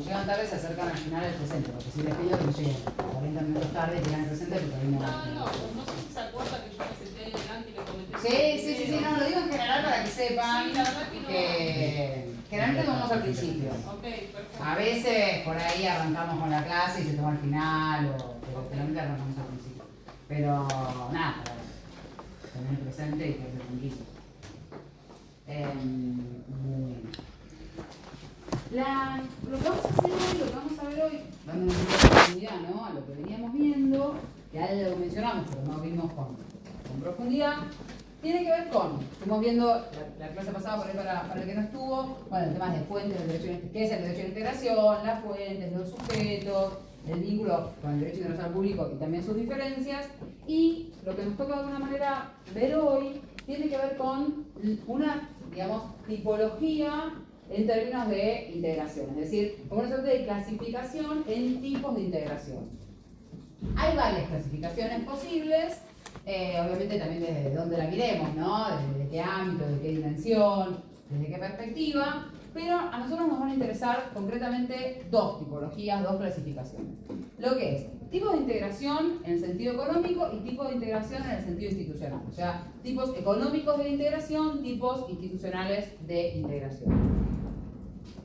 llegan tarde se acercan al final del presente, porque si les pido que no lleguen 40 minutos tarde, llegan al presente porque a mí no. No sé si se acuerda que yo me senté delante y le comenté. Sí, no, lo digo en general para que sepan Sí, la verdad que no. que generalmente vamos al principio. Ok, perfecto. A veces por ahí arrancamos con la clase y se toma al final, pero generalmente arrancamos al principio. Pero nada, para tener presente y que esté tranquilo. Muy bien. Lo que vamos a hacer hoy, lo que vamos a ver hoy, dando una oportunidad, ¿no?, a lo que veníamos viendo, que ya lo mencionamos, pero no vimos con profundidad, tiene que ver con, estuvimos viendo la clase pasada por ahí para el que no estuvo, bueno, el tema de fuentes del derecho, qué es el derecho de integración, las fuentes, los sujetos, el vínculo con el derecho internacional público y también sus diferencias, y lo que nos toca de alguna manera ver hoy tiene que ver con una, digamos, tipología en términos de integración, es decir, como una suerte de clasificación en tipos de integración. Hay varias clasificaciones posibles, obviamente también desde dónde la miremos, ¿no? Desde qué ámbito, de qué dimensión, desde qué perspectiva, pero a nosotros nos van a interesar concretamente dos tipologías, dos clasificaciones. Lo que es tipos de integración en el sentido económico y tipos de integración en el sentido institucional, o sea, tipos económicos de integración, tipos institucionales de integración.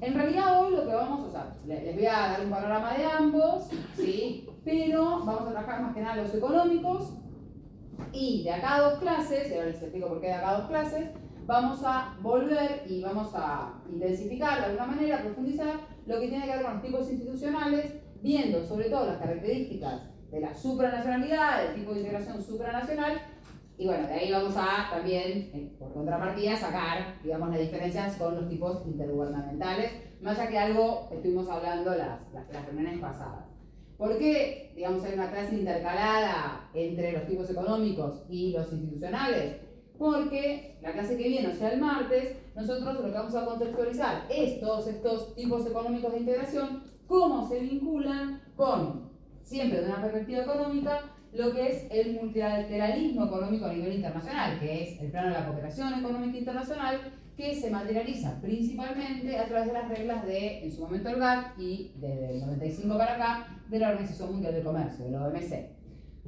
En realidad hoy lo que vamos a usar, les voy a dar un panorama de ambos, ¿sí? Pero vamos a trabajar más que nada los económicos y de acá a dos clases, y ahora les explico por qué de acá a dos clases, vamos a volver y vamos a intensificar de alguna manera, profundizar lo que tiene que ver con los tipos institucionales, viendo sobre todo las características de la supranacionalidad, del tipo de integración supranacional. Y bueno, de ahí vamos a también, por contrapartida, sacar, digamos, las diferencias con los tipos intergubernamentales, más allá que algo estuvimos hablando las reuniones pasadas. ¿Por qué, digamos, hay una clase intercalada entre los tipos económicos y los institucionales? Porque la clase que viene, o sea, el martes, nosotros lo que vamos a contextualizar es todos estos tipos económicos de integración, cómo se vinculan con, siempre de una perspectiva económica, lo que es el multilateralismo económico a nivel internacional, que es el plano de la cooperación económica internacional, que se materializa principalmente a través de las reglas de, en su momento, el GATT y desde el 95 para acá, de la Organización Mundial del Comercio, de la OMC.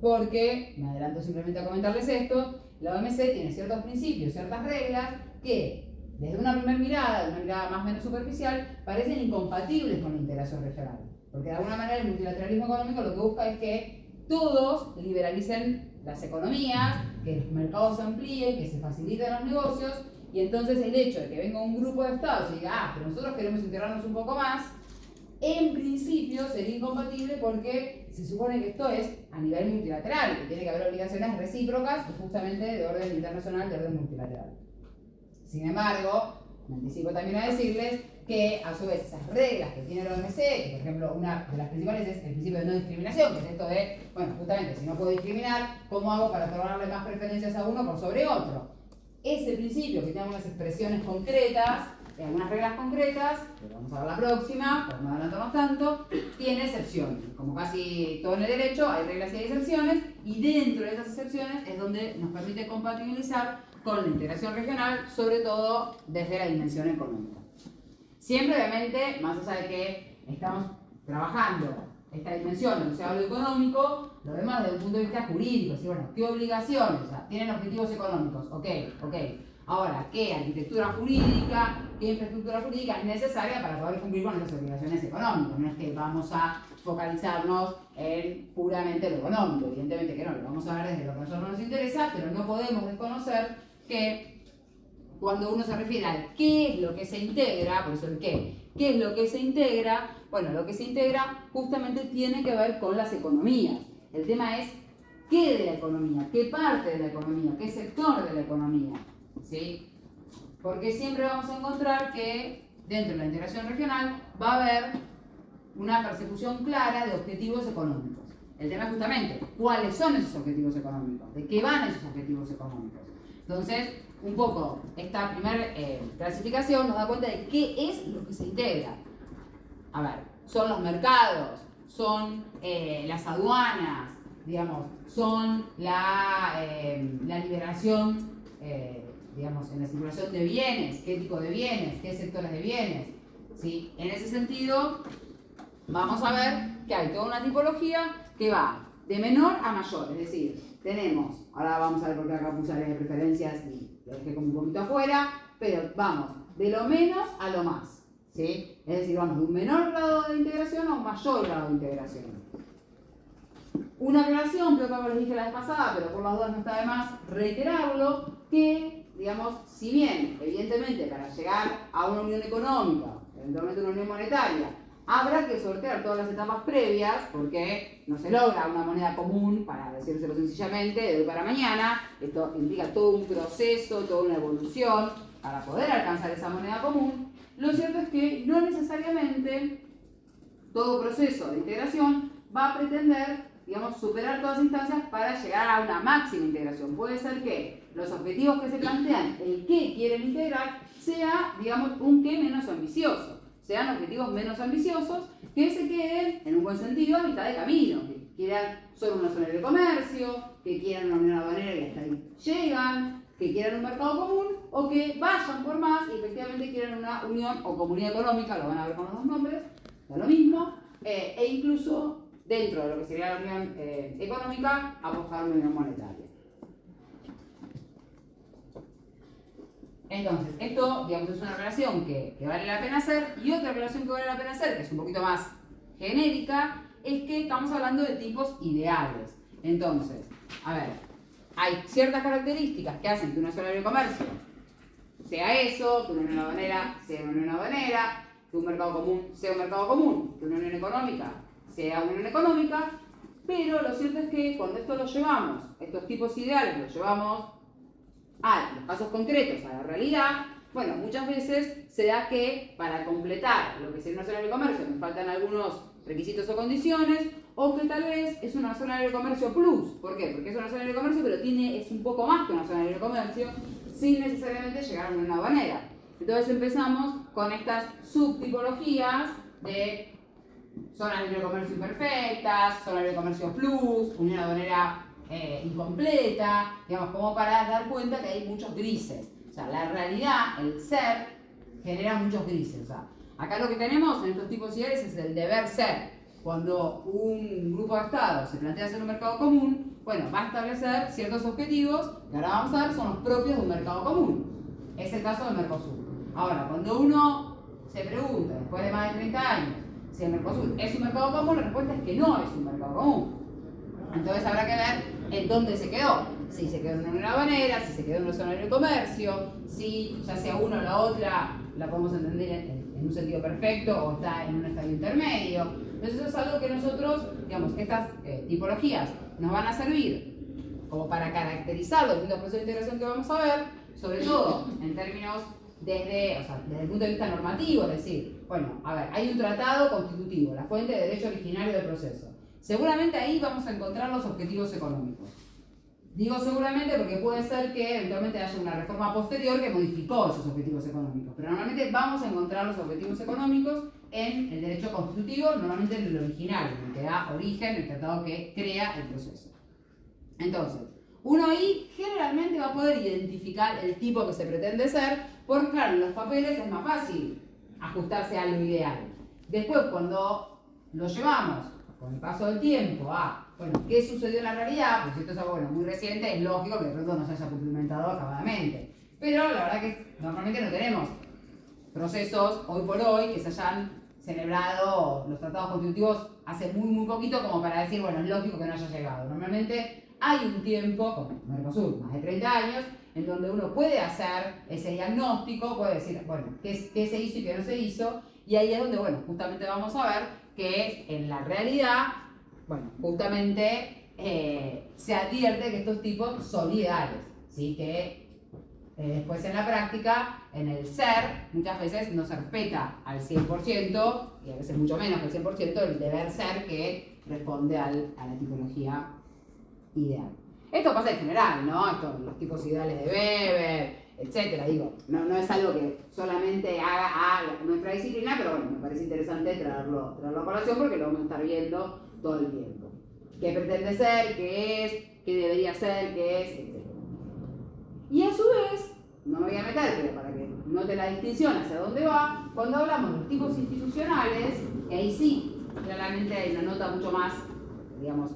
Porque, me adelanto simplemente a comentarles esto, la OMC tiene ciertos principios, ciertas reglas que, desde una primera mirada, una mirada más o menos superficial, parecen incompatibles con la integración regional. Porque de alguna manera el multilateralismo económico lo que busca es que todos liberalicen las economías, que los mercados se amplíen, que se faciliten los negocios, y entonces el hecho de que venga un grupo de estados y diga, pero nosotros queremos integrarnos un poco más, en principio sería incompatible porque se supone que esto es a nivel multilateral, que tiene que haber obligaciones recíprocas y justamente de orden internacional, de orden multilateral. Sin embargo, me anticipo también a decirles que a su vez esas reglas que tiene la OMC, que por ejemplo una de las principales es el principio de no discriminación, que es esto de, bueno, justamente si no puedo discriminar, ¿cómo hago para otorgarle más preferencias a uno por sobre otro? Ese principio que tiene algunas expresiones concretas, algunas reglas concretas, que vamos a ver la próxima, por no adelantarnos tanto, tiene excepciones. Como casi todo en el derecho, hay reglas y hay excepciones, y dentro de esas excepciones es donde nos permite compatibilizar con la integración regional, sobre todo desde la dimensión económica. Siempre, obviamente, más allá de que estamos trabajando esta dimensión, o sea, lo económico, lo vemos desde un punto de vista jurídico, ¿sí? Bueno, ¿qué obligaciones? O sea, tienen objetivos económicos, ok. Ahora, ¿qué arquitectura jurídica, qué infraestructura jurídica es necesaria para poder cumplir con esas obligaciones económicas? No es que vamos a focalizarnos en puramente lo económico, evidentemente que no, lo vamos a ver desde lo que a nosotros nos interesa, pero no podemos desconocer que cuando uno se refiere al qué es lo que se integra, por eso el qué es lo que se integra, bueno, lo que se integra justamente tiene que ver con las economías. El tema es qué de la economía, qué parte de la economía, qué sector de la economía, ¿sí? Porque siempre vamos a encontrar que dentro de la integración regional va a haber una persecución clara de objetivos económicos. El tema es justamente cuáles son esos objetivos económicos, de qué van esos objetivos económicos. Entonces, un poco esta primera clasificación nos da cuenta de qué es lo que se integra. A ver, son los mercados, son las aduanas, digamos, son la liberación, digamos, en la circulación de bienes, qué tipo de bienes, qué sectores de bienes, ¿sí? En ese sentido, vamos a ver que hay toda una tipología que va de menor a mayor, es decir, tenemos, ahora vamos a ver por qué acá puse áreas de preferencias y lo dejé como un poquito afuera, pero vamos de lo menos a lo más, ¿sí? Es decir, vamos de un menor grado de integración a un mayor grado de integración. Una aclaración, creo que les dije la vez pasada, pero por las dudas no está de más reiterarlo, que, digamos, si bien, evidentemente, para llegar a una unión económica, eventualmente una unión monetaria, habrá que sortear todas las etapas previas, porque no se logra una moneda común, para decírselo sencillamente, de hoy para mañana. Esto implica todo un proceso, toda una evolución para poder alcanzar esa moneda común. Lo cierto es que no necesariamente todo proceso de integración va a pretender, digamos, superar todas las instancias para llegar a una máxima integración. Puede ser que los objetivos que se plantean, el qué quieren integrar, sea, digamos, un qué menos ambicioso. Sean objetivos menos ambiciosos que se queden, en un buen sentido, a mitad de camino. Que quieran solo una zona de comercio, que quieran una unión aduanera y hasta ahí llegan, que quieran un mercado común, o que vayan por más y efectivamente quieran una unión o comunidad económica, lo van a ver con los dos nombres, da lo mismo, e incluso dentro de lo que sería la unión económica, a buscar una unión monetaria. Entonces, esto, digamos, es una relación que vale la pena hacer, y otra relación que vale la pena hacer, que es un poquito más genérica, es que estamos hablando de tipos ideales. Entonces, a ver, hay ciertas características que hacen que una sola área de comercio sea eso, que una unión aduanera sea una unión aduanera, que un mercado común sea un mercado común, que una unión económica sea una unión económica, pero lo cierto es que cuando esto lo llevamos, estos tipos ideales los llevamos a los casos concretos, a la realidad, bueno, muchas veces se da que para completar lo que sería una zona de comercio me faltan algunos requisitos o condiciones, o que tal vez es una zona de comercio plus. ¿Por qué? Porque es una zona de comercio, pero es un poco más que una zona de comercio, sin necesariamente llegar a una aduanera. Entonces empezamos con estas subtipologías de zonas de comercio imperfectas, zonas de comercio plus, unión aduanera incompleta, digamos, como para dar cuenta que hay muchos grises. O sea, la realidad, el ser, genera muchos grises. O sea, acá lo que tenemos en estos tipos ideales es el deber ser. Cuando un grupo de estados se plantea hacer un mercado común, bueno, va a establecer ciertos objetivos que ahora vamos a ver son los propios de un mercado común. Es el caso del Mercosur. Ahora, cuando uno se pregunta, después de más de 30 años, si el Mercosur es un mercado común, la respuesta es que no es un mercado común. Entonces habrá que ver en dónde se quedó. Si se quedó en una unión aduanera, si se quedó en una zona de comercio, si ya sea una o la otra la podemos entender en un sentido perfecto o está en un estadio intermedio. Entonces eso es algo que nosotros, digamos, estas tipologías nos van a servir como para caracterizar los distintos procesos de integración que vamos a ver, sobre todo en términos desde el punto de vista normativo, es decir, bueno, a ver, hay un tratado constitutivo, la fuente de derecho originario del proceso. Seguramente ahí vamos a encontrar los objetivos económicos. Digo seguramente porque puede ser que eventualmente haya una reforma posterior que modificó esos objetivos económicos, pero normalmente vamos a encontrar los objetivos económicos en el derecho constitutivo, normalmente en el original, en el que da origen, el tratado que crea el proceso. Entonces, uno ahí generalmente va a poder identificar el tipo que se pretende ser, porque claro, en los papeles es más fácil ajustarse a lo ideal. Después, cuando lo llevamos con el paso del tiempo bueno, ¿qué sucedió en la realidad? Pues si esto es algo muy reciente, es lógico que de pronto no se haya cumplimentado acabadamente. Pero la verdad que normalmente no tenemos procesos hoy por hoy que se hayan celebrado los tratados constitutivos hace muy poquito como para decir, bueno, es lógico que no haya llegado. Normalmente hay un tiempo, como Mercosur, más de 30 años, en donde uno puede hacer ese diagnóstico, puede decir, bueno, qué se hizo y qué no se hizo, y ahí es donde, bueno, justamente vamos a ver que en la realidad, bueno, justamente se advierte que estos tipos son ideales, ¿sí? Que después en la práctica, en el ser, muchas veces no se respeta al 100%, y a veces mucho menos que el 100%, el deber ser que responde a la tipología ideal. Esto pasa en general, ¿no? Los tipos ideales de Weber, etcétera. Digo, no es algo que solamente haga nuestra disciplina, pero bueno, me parece interesante traerlo a colación porque lo vamos a estar viendo todo el tiempo. ¿Qué pretende ser? ¿Qué es? ¿Qué debería ser? ¿Qué es? Etcétera. Y a su vez, no me voy a meter, pero para que note la distinción hacia dónde va, cuando hablamos de los tipos institucionales, que ahí sí claramente hay una nota mucho más, digamos,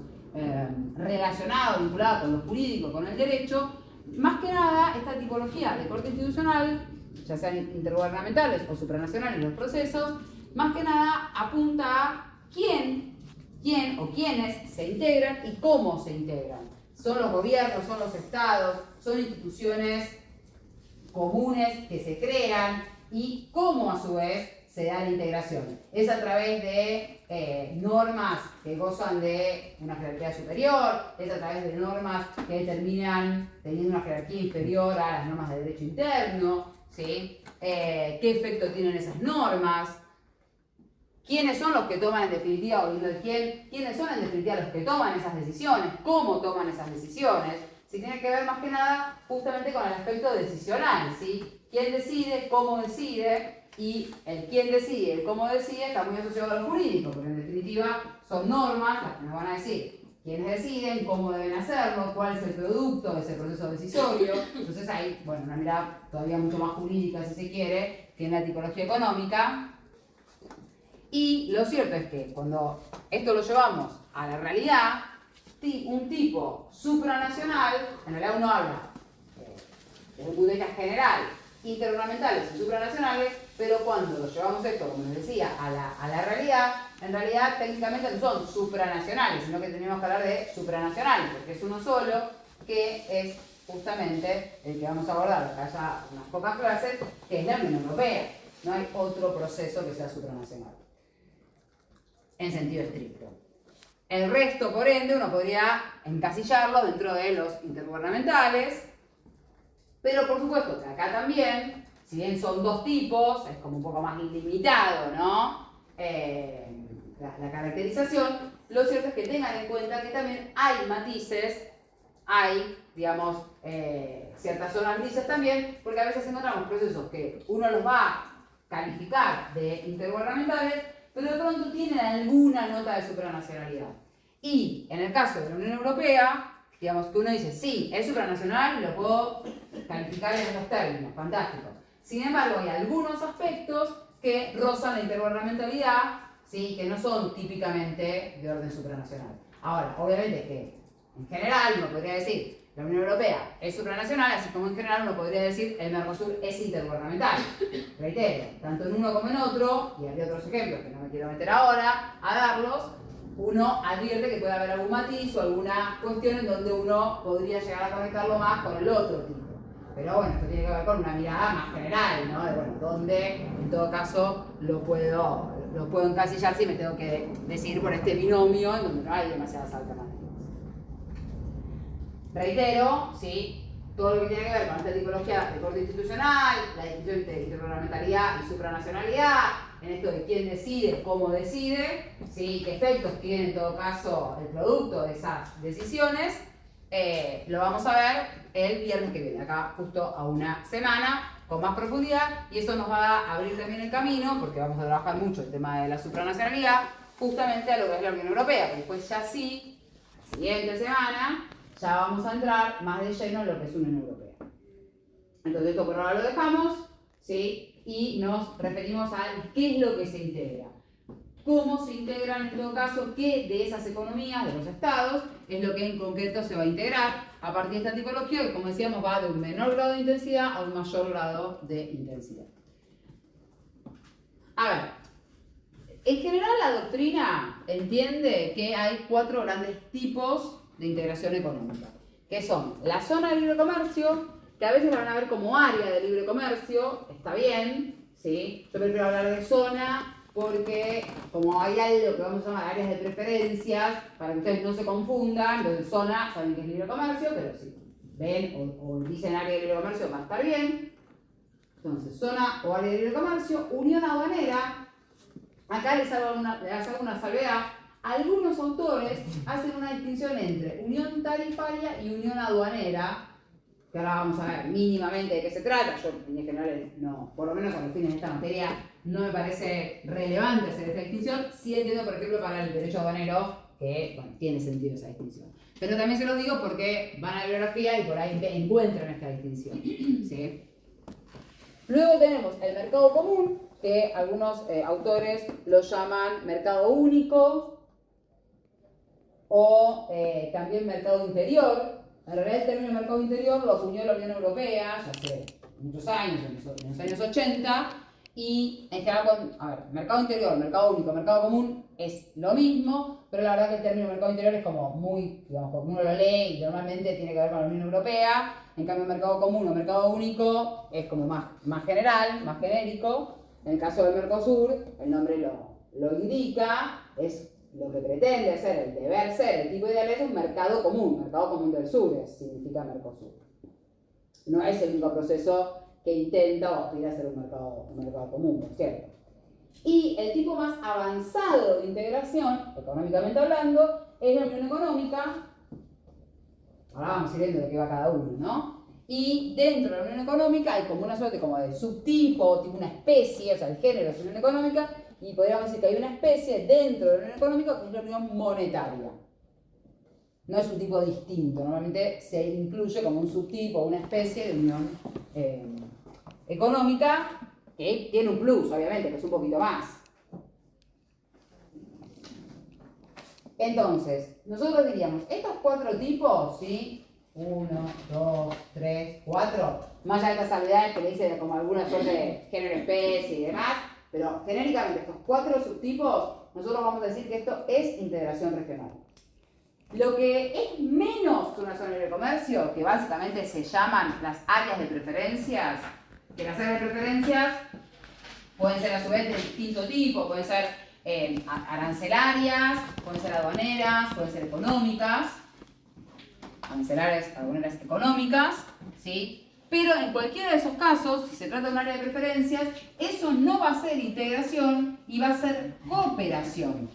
relacionada, vinculada con lo jurídico, con el derecho. Más que nada, esta tipología de corte institucional, ya sean intergubernamentales o supranacionales los procesos, más que nada apunta a quién o quiénes se integran y cómo se integran. Son los gobiernos, son los estados, son instituciones comunes que se crean y cómo a su vez se da la integración. Es a través de normas que gozan de una jerarquía superior, es a través de normas que terminan teniendo una jerarquía inferior a las normas de derecho interno, ¿sí? ¿Qué efecto tienen esas normas? ¿Quiénes son los que toman en definitiva, o quiénes son en definitiva los que toman esas decisiones? ¿Cómo toman esas decisiones? Sí, tiene que ver más que nada justamente con el aspecto decisional, ¿sí? ¿Quién decide? ¿Cómo decide? Y el quién decide y el cómo decide está muy asociado a lo jurídico, porque en definitiva son normas las que nos van a decir quiénes deciden, cómo deben hacerlo, cuál es el producto de ese proceso decisorio. Entonces hay, bueno, una mirada todavía mucho más jurídica, si se quiere, que en la tipología económica. Y lo cierto es que cuando esto lo llevamos a la realidad, un tipo supranacional, en realidad uno habla desde un punto de vista general, intergubernamentales y supranacionales, pero cuando lo llevamos esto, como les decía, a la realidad, en realidad técnicamente no son supranacionales, sino que tenemos que hablar de supranacionales, porque es uno solo, que es justamente el que vamos a abordar acá ya unas pocas clases, que es la Unión Europea. No hay otro proceso que sea supranacional, en sentido estricto. El resto, por ende, uno podría encasillarlo dentro de los intergubernamentales, pero por supuesto que acá también, si bien son dos tipos, es como un poco más ilimitado, ¿no? La caracterización, lo cierto es que tengan en cuenta que también hay matices, hay, digamos, ciertas zonas grises también, porque a veces encontramos procesos que uno los va a calificar de intergubernamentales, pero de pronto tienen alguna nota de supranacionalidad. Y en el caso de la Unión Europea, digamos que uno dice, sí, es supranacional y lo puedo calificar en esos términos, fantástico. Sin embargo, hay algunos aspectos que rozan la intergubernamentalidad, ¿sí? Que no son típicamente de orden supranacional. Ahora, obviamente que en general uno podría decir, la Unión Europea es supranacional, así como en general uno podría decir, el Mercosur es intergubernamental. Reitero, tanto en uno como en otro, y habría otros ejemplos que no me quiero meter ahora a darlos, uno advierte que puede haber algún matiz o alguna cuestión en donde uno podría llegar a conectarlo más con el otro tipo. Pero bueno, esto tiene que ver con una mirada más general, ¿no? De bueno, donde en todo caso lo puedo encasillar si me tengo que decidir por este binomio en donde no hay demasiadas alternativas. Reitero, ¿sí? Todo lo que tiene que ver con esta tipología de corte institucional, la distinción entre intergubernamentalidad y supranacionalidad, en esto de quién decide, cómo decide, ¿sí? Qué efectos tiene en todo caso el producto de esas decisiones, lo vamos a ver el viernes que viene, acá justo a una semana, con más profundidad, y eso nos va a abrir también el camino, porque vamos a trabajar mucho el tema de la supranacionalidad, justamente a lo que es la Unión Europea, que después ya sí, la siguiente semana, ya vamos a entrar más de lleno en lo que es Unión Europea. Entonces esto por ahora lo dejamos, ¿sí? Y nos referimos a qué es lo que se integra. Cómo se integran en todo caso, qué de esas economías, de los estados, es lo que en concreto se va a integrar a partir de esta tipología, que como decíamos va de un menor grado de intensidad a un mayor grado de intensidad. A ver, en general la doctrina entiende que hay 4 grandes tipos de integración económica, que son la zona de libre comercio, que a veces la van a ver como área de libre comercio, está bien, ¿sí? Yo prefiero hablar de zona porque como hay algo que vamos a llamar áreas de preferencias, para que ustedes no se confundan, entonces zona saben que es libre comercio, pero si ven o dicen área de libre comercio va a estar bien. Entonces, zona o área de libre comercio, unión aduanera, acá les hago una salvedad. Algunos autores hacen una distinción entre unión tarifaria y unión aduanera, que ahora vamos a ver mínimamente de qué se trata. Yo en general, no, por lo menos a los fines de esta materia, no me parece relevante hacer esta distinción. Sí entiendo, por ejemplo, para el derecho aduanero, que bueno, tiene sentido esa distinción. Pero también se los digo porque van a la bibliografía y por ahí encuentran esta distinción, ¿sí? Luego tenemos el mercado común, que algunos autores lo llaman mercado único o también mercado interior. En realidad el término mercado interior lo acuñó la Unión Europea ya hace muchos años, en los años 80, y en general, mercado interior, mercado único, mercado común es lo mismo, pero la verdad que el término mercado interior es como muy, digamos, como uno lo lee y normalmente tiene que ver con la Unión Europea. En cambio, mercado común o mercado único es como más general, más genérico. En el caso del Mercosur, el nombre lo indica, es lo que pretende ser, el deber ser, el tipo ideal es un mercado común del sur, significa Mercosur. No es el único proceso que intenta o aspira a ser un mercado común, por cierto. Y el tipo más avanzado de integración, económicamente hablando, es la Unión Económica. Ahora vamos a ir viendo de qué va cada uno, ¿no? Y dentro de la Unión Económica hay como una suerte como de subtipo, tipo una especie, o sea, el género es la Unión Económica, y podríamos decir que hay una especie dentro de la Unión Económica que es la Unión Monetaria. No es un tipo distinto, normalmente se incluye como un subtipo, una especie de unión económica que tiene un plus, obviamente, que es un poquito más. Entonces, nosotros diríamos, estos 4 tipos, ¿sí? 1, 2, 3, 4, más allá de estas salvedades que le dice como alguna suerte de género, especie y demás, pero genéricamente estos 4 subtipos, nosotros vamos a decir que esto es integración regional. Lo que es menos que una zona de comercio, que básicamente se llaman las áreas de preferencias, que las áreas de preferencias pueden ser a su vez de distinto tipo, pueden ser arancelarias, pueden ser aduaneras, pueden ser económicas, arancelarias, aduaneras económicas, ¿sí? Pero en cualquiera de esos casos, si se trata de un área de preferencias, eso no va a ser integración y va a ser cooperación.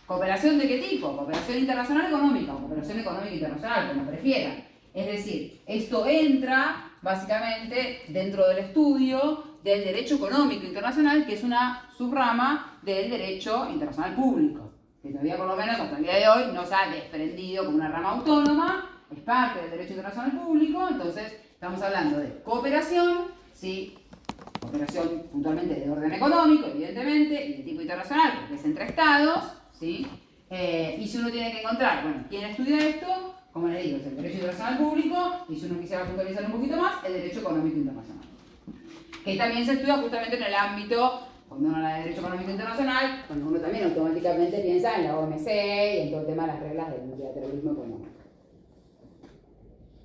¿Cooperación de qué tipo? Cooperación internacional económica o cooperación económica internacional, como prefieran. Es decir, esto entra básicamente dentro del estudio del derecho económico internacional, que es una subrama del derecho internacional público, que todavía por lo menos hasta el día de hoy no se ha desprendido como una rama autónoma, es parte del derecho internacional público. Entonces estamos hablando de cooperación, ¿sí? Cooperación puntualmente de orden económico, evidentemente, y de tipo internacional, porque es entre estados, ¿sí? Y si uno tiene que encontrar, bueno, ¿quién estudia esto? Como les digo, es el derecho internacional público, y si uno quisiera puntualizar un poquito más, el derecho económico internacional. Que también se estudia justamente en el ámbito, cuando uno habla de derecho económico internacional, cuando uno también automáticamente piensa en la OMC y en todo el tema de las reglas del multilateralismo económico.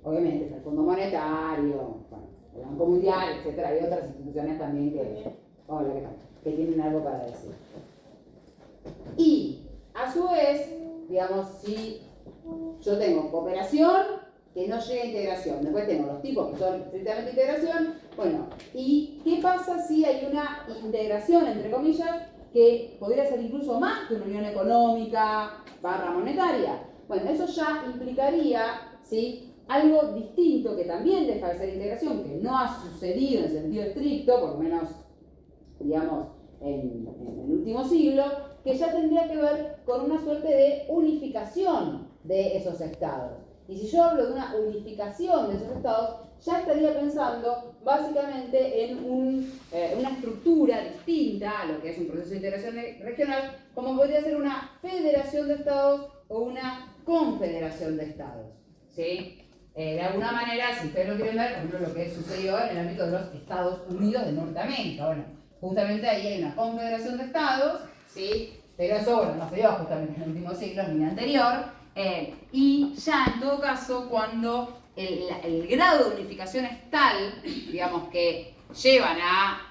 Obviamente está el Fondo Monetario, bueno, el Banco Mundial, etcétera, hay otras instituciones también que tienen algo para decir. Y, a su vez, digamos, si yo tengo cooperación que no llega a integración, después tengo los tipos que son estrictamente integración, bueno, ¿y qué pasa si hay una integración, entre comillas, que podría ser incluso más que una unión económica / monetaria? Bueno, eso ya implicaría, ¿sí?, algo distinto que también deja de ser integración, que no ha sucedido en sentido estricto, por lo menos, digamos, en el último siglo, que ya tendría que ver con una suerte de unificación de esos estados. Y si yo hablo de una unificación de esos estados, ya estaría pensando básicamente en una estructura distinta a lo que es un proceso de integración regional, como podría ser una federación de estados o una confederación de estados, ¿sí? De alguna manera, si ustedes lo quieren ver, por ejemplo, lo que sucedió en el ámbito de los Estados Unidos de Norteamérica. Bueno, justamente ahí hay una confederación de estados, ¿sí? Pero eso, bueno, no se dio justamente en los últimos siglos ni anterior. Y ya en todo caso, cuando el grado de unificación es tal, digamos, que llevan a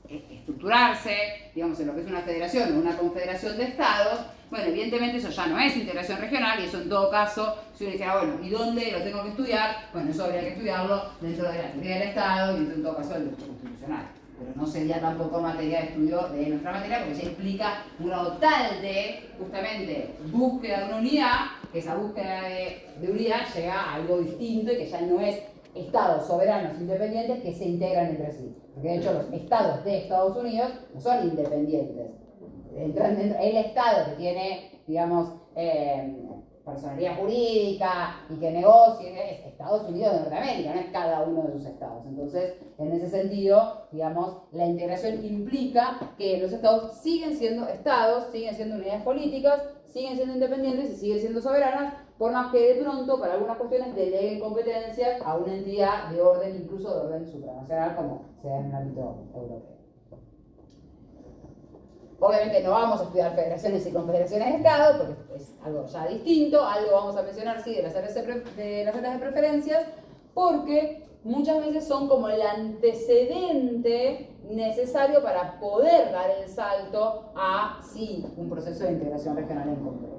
estructurarse, digamos, en lo que es una federación o una confederación de estados, bueno, evidentemente eso ya no es integración regional, y eso en todo caso, si uno dijera, bueno, ¿y dónde lo tengo que estudiar? Bueno, eso habría que estudiarlo dentro de la teoría del Estado y dentro en todo caso del derecho constitucional. Pero no sería tampoco materia de estudio de nuestra materia, porque ya implica un grado tal de, justamente, búsqueda de una unidad, que esa búsqueda de unidad llega a algo distinto y que ya no es estados soberanos independientes que se integran entre sí. Porque de hecho los estados de Estados Unidos no son independientes. Entran dentro, el estado que tiene, digamos, personalidad jurídica y que negocie es Estados Unidos de Norteamérica, no es cada uno de sus estados. Entonces, en ese sentido, digamos, la integración implica que los estados siguen siendo estados, siguen siendo unidades políticas, siguen siendo independientes y siguen siendo soberanas, por más que de pronto, para algunas cuestiones, deleguen competencias a una entidad de orden, incluso de orden supranacional, como se da en el ámbito europeo. Obviamente no vamos a estudiar federaciones y confederaciones de Estado, porque es algo ya distinto. Algo vamos a mencionar, sí, de las áreas de preferencias, porque muchas veces son como el antecedente necesario para poder dar el salto a, sí, un proceso de integración regional en concreto.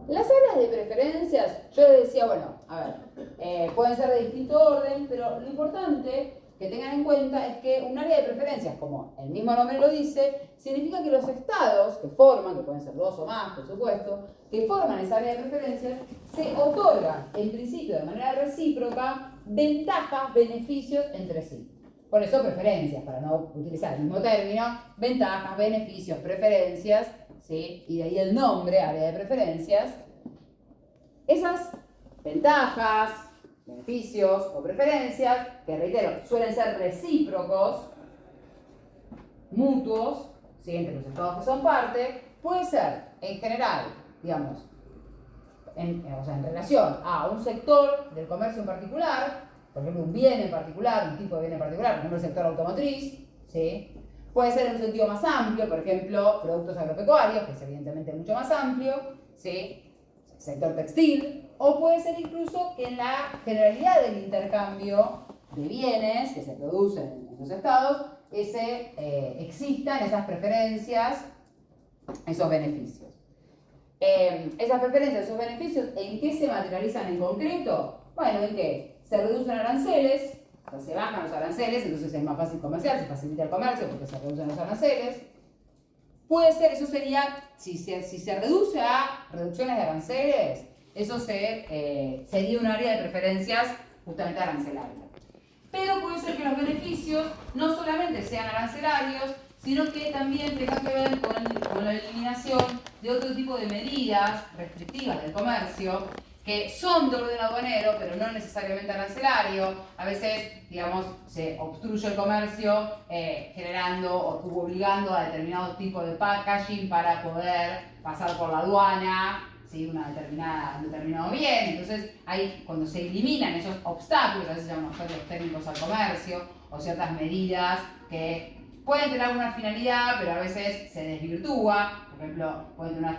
Las áreas de preferencias, yo les decía, bueno, a ver, pueden ser de distinto orden, pero lo importante que tengan en cuenta es que un área de preferencias, como el mismo nombre lo dice, significa que los estados que forman, que pueden ser 2 o más, por supuesto, que forman esa área de preferencias, se otorgan, en principio de manera recíproca, ventajas, beneficios entre sí. Por eso preferencias, para no utilizar el mismo término, ventajas, beneficios, preferencias, ¿sí? Y de ahí el nombre, área de preferencias. Esas ventajas, beneficios o preferencias, que reitero, suelen ser recíprocos, mutuos, ¿sí? Entre los estados que son parte, puede ser en general, digamos, en relación a un sector del comercio en particular, por ejemplo, un bien en particular, un tipo de bien en particular, por ejemplo, el sector automotriz, ¿sí? Puede ser en un sentido más amplio, por ejemplo, productos agropecuarios, que es evidentemente mucho más amplio, ¿sí? Sector textil, o puede ser incluso que en la generalidad del intercambio de bienes que se producen en los estados, existan esas preferencias, esos beneficios. Esas preferencias, esos beneficios, ¿en qué se materializan en concreto? Bueno, en que se reducen aranceles, o sea, se bajan los aranceles, entonces es más fácil comerciar, se facilita el comercio porque se reducen los aranceles. Puede ser, eso sería, si se reduce a reducciones de aranceles, eso sería un área de preferencias justamente arancelaria. Pero puede ser que los beneficios no solamente sean arancelarios, sino que también tengan que ver con la eliminación de otro tipo de medidas restrictivas del comercio, que son de orden aduanero, pero no necesariamente arancelario. A veces, digamos, se obstruye el comercio generando o obligando a determinado tipo de packaging para poder pasar por la aduana, ¿sí? Un determinado bien. Entonces, ahí, cuando se eliminan esos obstáculos, a veces se llaman obstáculos técnicos al comercio, o ciertas medidas que pueden tener alguna finalidad, pero a veces se desvirtúa. Por ejemplo, pueden tener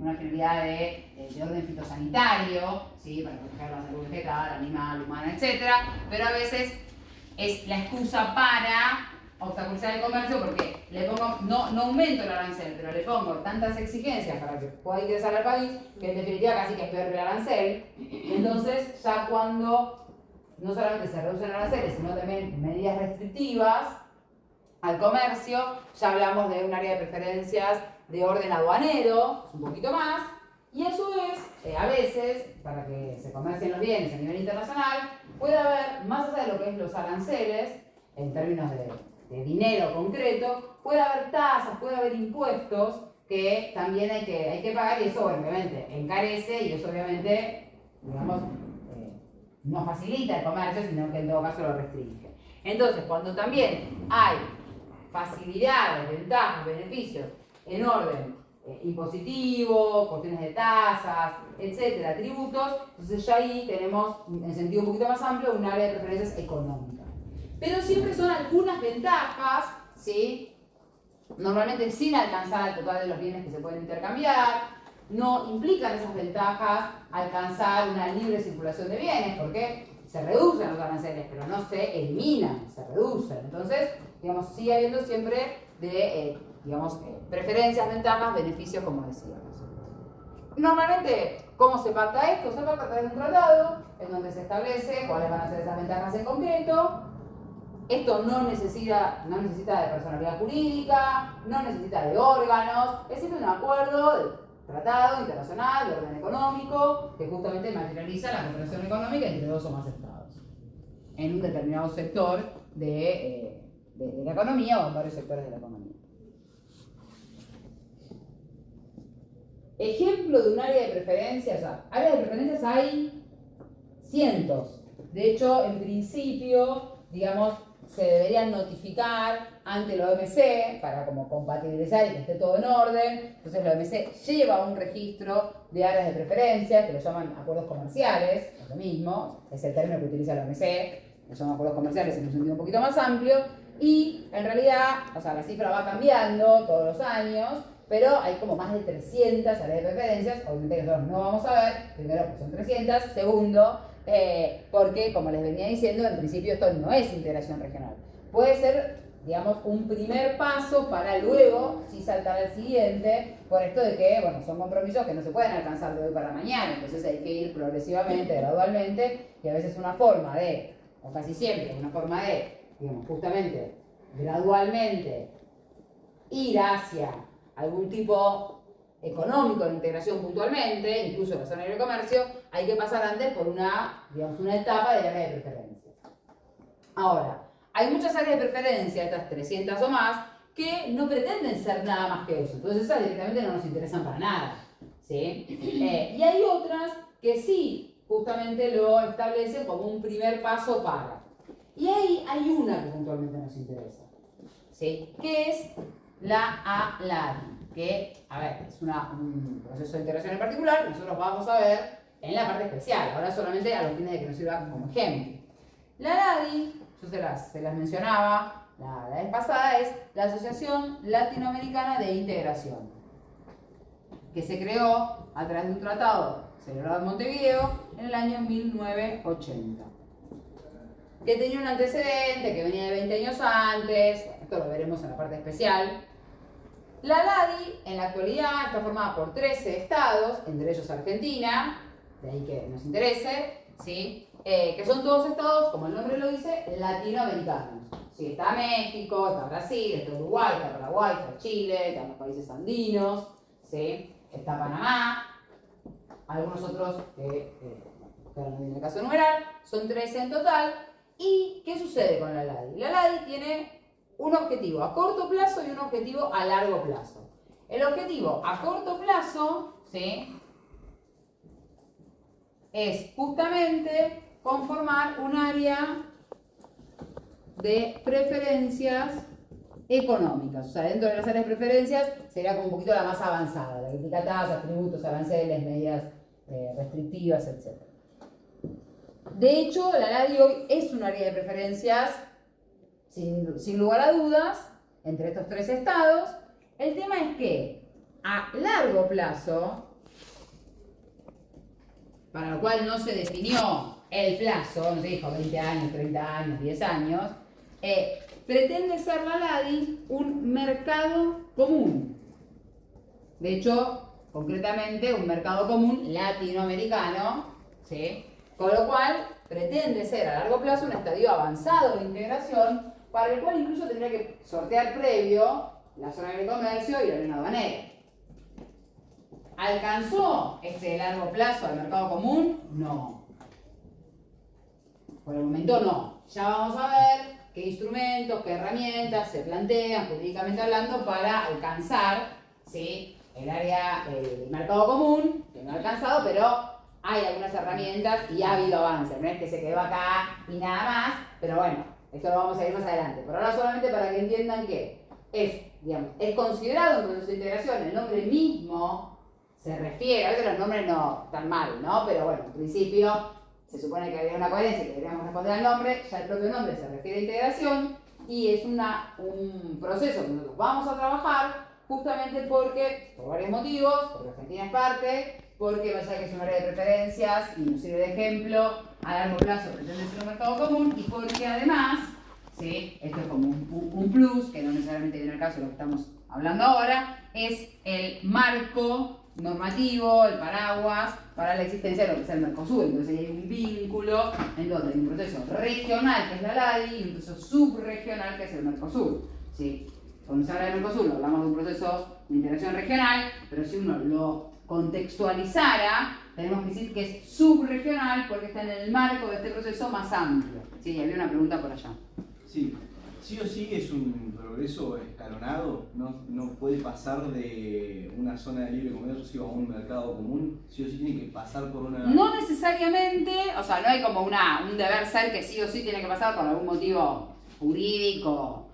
una finalidad de orden fitosanitario, ¿sí? Para proteger la salud vegetal, animal, humana, etc. Pero a veces es la excusa para obstaculizar el comercio porque le pongo, no aumento el arancel, pero le pongo tantas exigencias para que pueda ingresar al país, que en definitiva casi que es peor que el arancel. Entonces, ya cuando no solamente se reducen aranceles, sino también medidas restrictivas al comercio, ya hablamos de un área de preferencias de orden aduanero, un poquito más, y a su vez, a veces, para que se comercien los bienes a nivel internacional, puede haber, más allá de lo que es los aranceles, en términos de dinero concreto, puede haber tasas, puede haber impuestos que también hay que pagar, y eso obviamente encarece, y eso obviamente, digamos, no facilita el comercio, sino que en todo caso lo restringe. Entonces, cuando también hay facilidades, ventajas, beneficios en orden impositivo, cuestiones de tasas, etcétera, tributos, entonces ya ahí tenemos, en sentido un poquito más amplio, un área de preferencias económicas. Pero siempre son algunas ventajas, ¿sí? Normalmente sin alcanzar el total de los bienes que se pueden intercambiar. No implican esas ventajas alcanzar una libre circulación de bienes, porque se reducen los aranceles, pero no se eliminan, se reducen. Entonces, digamos, sigue habiendo siempre preferencias, ventajas, beneficios, como decíamos. Normalmente, ¿cómo se pacta esto? Se pacta a través de un tratado, en donde se establece cuáles van a ser esas ventajas en concreto. Esto no necesita de personalidad jurídica, no necesita de órganos, es siempre un acuerdo de tratado internacional de orden económico que justamente materializa la cooperación económica entre 2 o más estados en un determinado sector de la economía o en varios sectores de la economía. ejemplo de un área de preferencias, o sea, áreas de preferencias hay cientos. De hecho, en principio, digamos, se deberían notificar ante la OMC para como compatibilizar y que esté todo en orden. Entonces la OMC lleva un registro de áreas de preferencia, que lo llaman acuerdos comerciales, es lo mismo, es el término que utiliza la OMC, que son acuerdos comerciales en un sentido un poquito más amplio, y en realidad, o sea, la cifra va cambiando todos los años, pero hay como más de 300 áreas de preferencias, obviamente que nosotros no vamos a ver, primero porque son 300, segundo, porque como les venía diciendo, en principio esto no es integración regional. Puede ser, digamos, un primer paso para luego, si saltar al siguiente, por esto de que, bueno, son compromisos que no se pueden alcanzar de hoy para mañana, entonces hay que ir progresivamente, gradualmente, y a veces una forma de, o casi siempre, una forma de, digamos, justamente, gradualmente, ir hacia algún tipo económico de integración puntualmente, incluso en la zona de libre comercio, hay que pasar antes por una, digamos, una etapa de área de preferencias. Ahora, hay muchas áreas de preferencia, estas 300 o más, que no pretenden ser nada más que eso. Entonces esas directamente no nos interesan para nada, ¿sí? Y hay otras que sí, justamente lo establecen como un primer paso para. Y ahí hay una que puntualmente nos interesa, ¿sí? Que es la ALADI, que, a ver, es un proceso de integración en particular, nosotros vamos a ver en la parte especial, ahora solamente a los fines de que nos sirva como ejemplo. La ALADI, yo se las mencionaba la vez pasada, es la Asociación Latinoamericana de Integración, que se creó a través de un tratado celebrado en Montevideo en el año 1980, que tenía un antecedente que venía de 20 años antes, esto lo veremos en la parte especial. La ALADI en la actualidad está formada por 13 estados, entre ellos Argentina, de ahí que nos interese, ¿sí? Que son todos estados, como el nombre lo dice, latinoamericanos. ¿Sí? Está México, está Brasil, está Uruguay, está Paraguay, está Chile, están los países andinos, ¿sí? Está Panamá, algunos otros que no viene el caso numeral, son 13 en total. ¿Y qué sucede con la ALADI? La ALADI tiene un objetivo a corto plazo y un objetivo a largo plazo. El objetivo a corto plazo, ¿sí?, es justamente conformar un área de preferencias económicas. O sea, dentro de las áreas de preferencias sería como un poquito la más avanzada, la que implica tasas, tributos, aranceles, medidas restrictivas, etc. De hecho, la ALADI hoy es un área de preferencias sin lugar a dudas, entre estos 3 estados. El tema es que a largo plazo, para lo cual no se definió el plazo, no se dijo 20 años, 30 años, 10 años, pretende ser la ALADI un mercado común. De hecho, concretamente, un mercado común latinoamericano, ¿sí? Con lo cual, pretende ser a largo plazo un estadio avanzado de integración, para el cual incluso tendría que sortear previo la zona de comercio y la arena aduanera. ¿Alcanzó este largo plazo al mercado común? No. Por el momento no. Ya vamos a ver qué instrumentos, qué herramientas se plantean jurídicamente hablando para alcanzar, ¿sí?, el área del mercado común, que no ha alcanzado, pero hay algunas herramientas y ha habido avances. No es que se quedó acá y nada más, pero bueno, esto lo vamos a ir más adelante. Pero ahora solamente para que entiendan que es considerado un proceso de integración. El nombre mismo se refiere, a veces los nombres no están mal, ¿no? Pero bueno, en principio se supone que había una coherencia y que deberíamos responder al nombre. Ya el propio nombre se refiere a integración y es un proceso que nosotros vamos a trabajar justamente porque, por varios motivos, porque Argentina es parte, porque va a ser que es un área de preferencias y nos sirve de ejemplo, a largo plazo pretende ser un mercado común, y porque además, ¿sí?, esto es como un plus, que no necesariamente viene al caso de lo que estamos hablando ahora, es el marco normativo, el paraguas, para la existencia de lo que es el Mercosur. Entonces hay un vínculo en donde hay un proceso regional, que es la ALADI, y un proceso subregional, que es el Mercosur, ¿sí? Cuando se habla de Mercosur, hablamos de un proceso de integración regional, pero si uno lo contextualizara, tenemos que decir que es subregional porque está en el marco de este proceso más amplio. Sí, había una pregunta por allá. Sí, sí o sí es un progreso escalonado, no puede pasar de una zona de libre comercio a un mercado común, sí o sí tiene que pasar por una... No necesariamente, o sea, no hay como un deber ser que sí o sí tiene que pasar por algún motivo jurídico,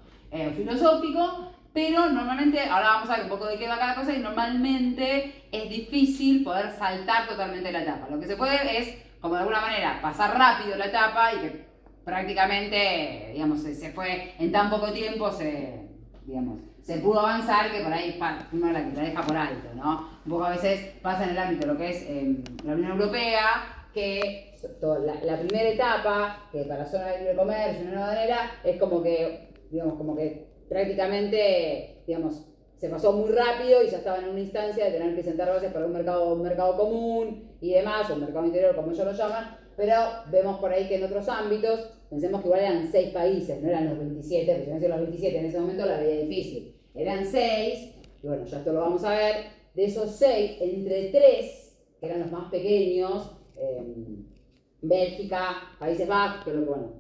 filosófico, pero normalmente, ahora vamos a ver un poco de qué va cada cosa, y normalmente es difícil poder saltar totalmente la etapa. Lo que se puede es, como de alguna manera, pasar rápido la etapa y que prácticamente, digamos, se fue en tan poco tiempo, se pudo avanzar que por ahí uno la deja por alto, ¿no? Un poco a veces pasa en el ámbito de lo que es la Unión Europea, que la primera etapa, que para la zona de libre comercio, una nueva manera, es como que prácticamente, digamos, se pasó muy rápido y ya estaba en una instancia de tener que sentar bases para un mercado común y demás, o un mercado interior como ellos lo llaman, pero vemos por ahí que en otros ámbitos, pensemos que igual eran 6 países, no eran los 27, porque si no eran los 27 en ese momento la veía difícil. Eran 6, y bueno, ya esto lo vamos a ver. De esos 6, entre 3, que eran los más pequeños, Bélgica, Países Bajos, que es lo que bueno,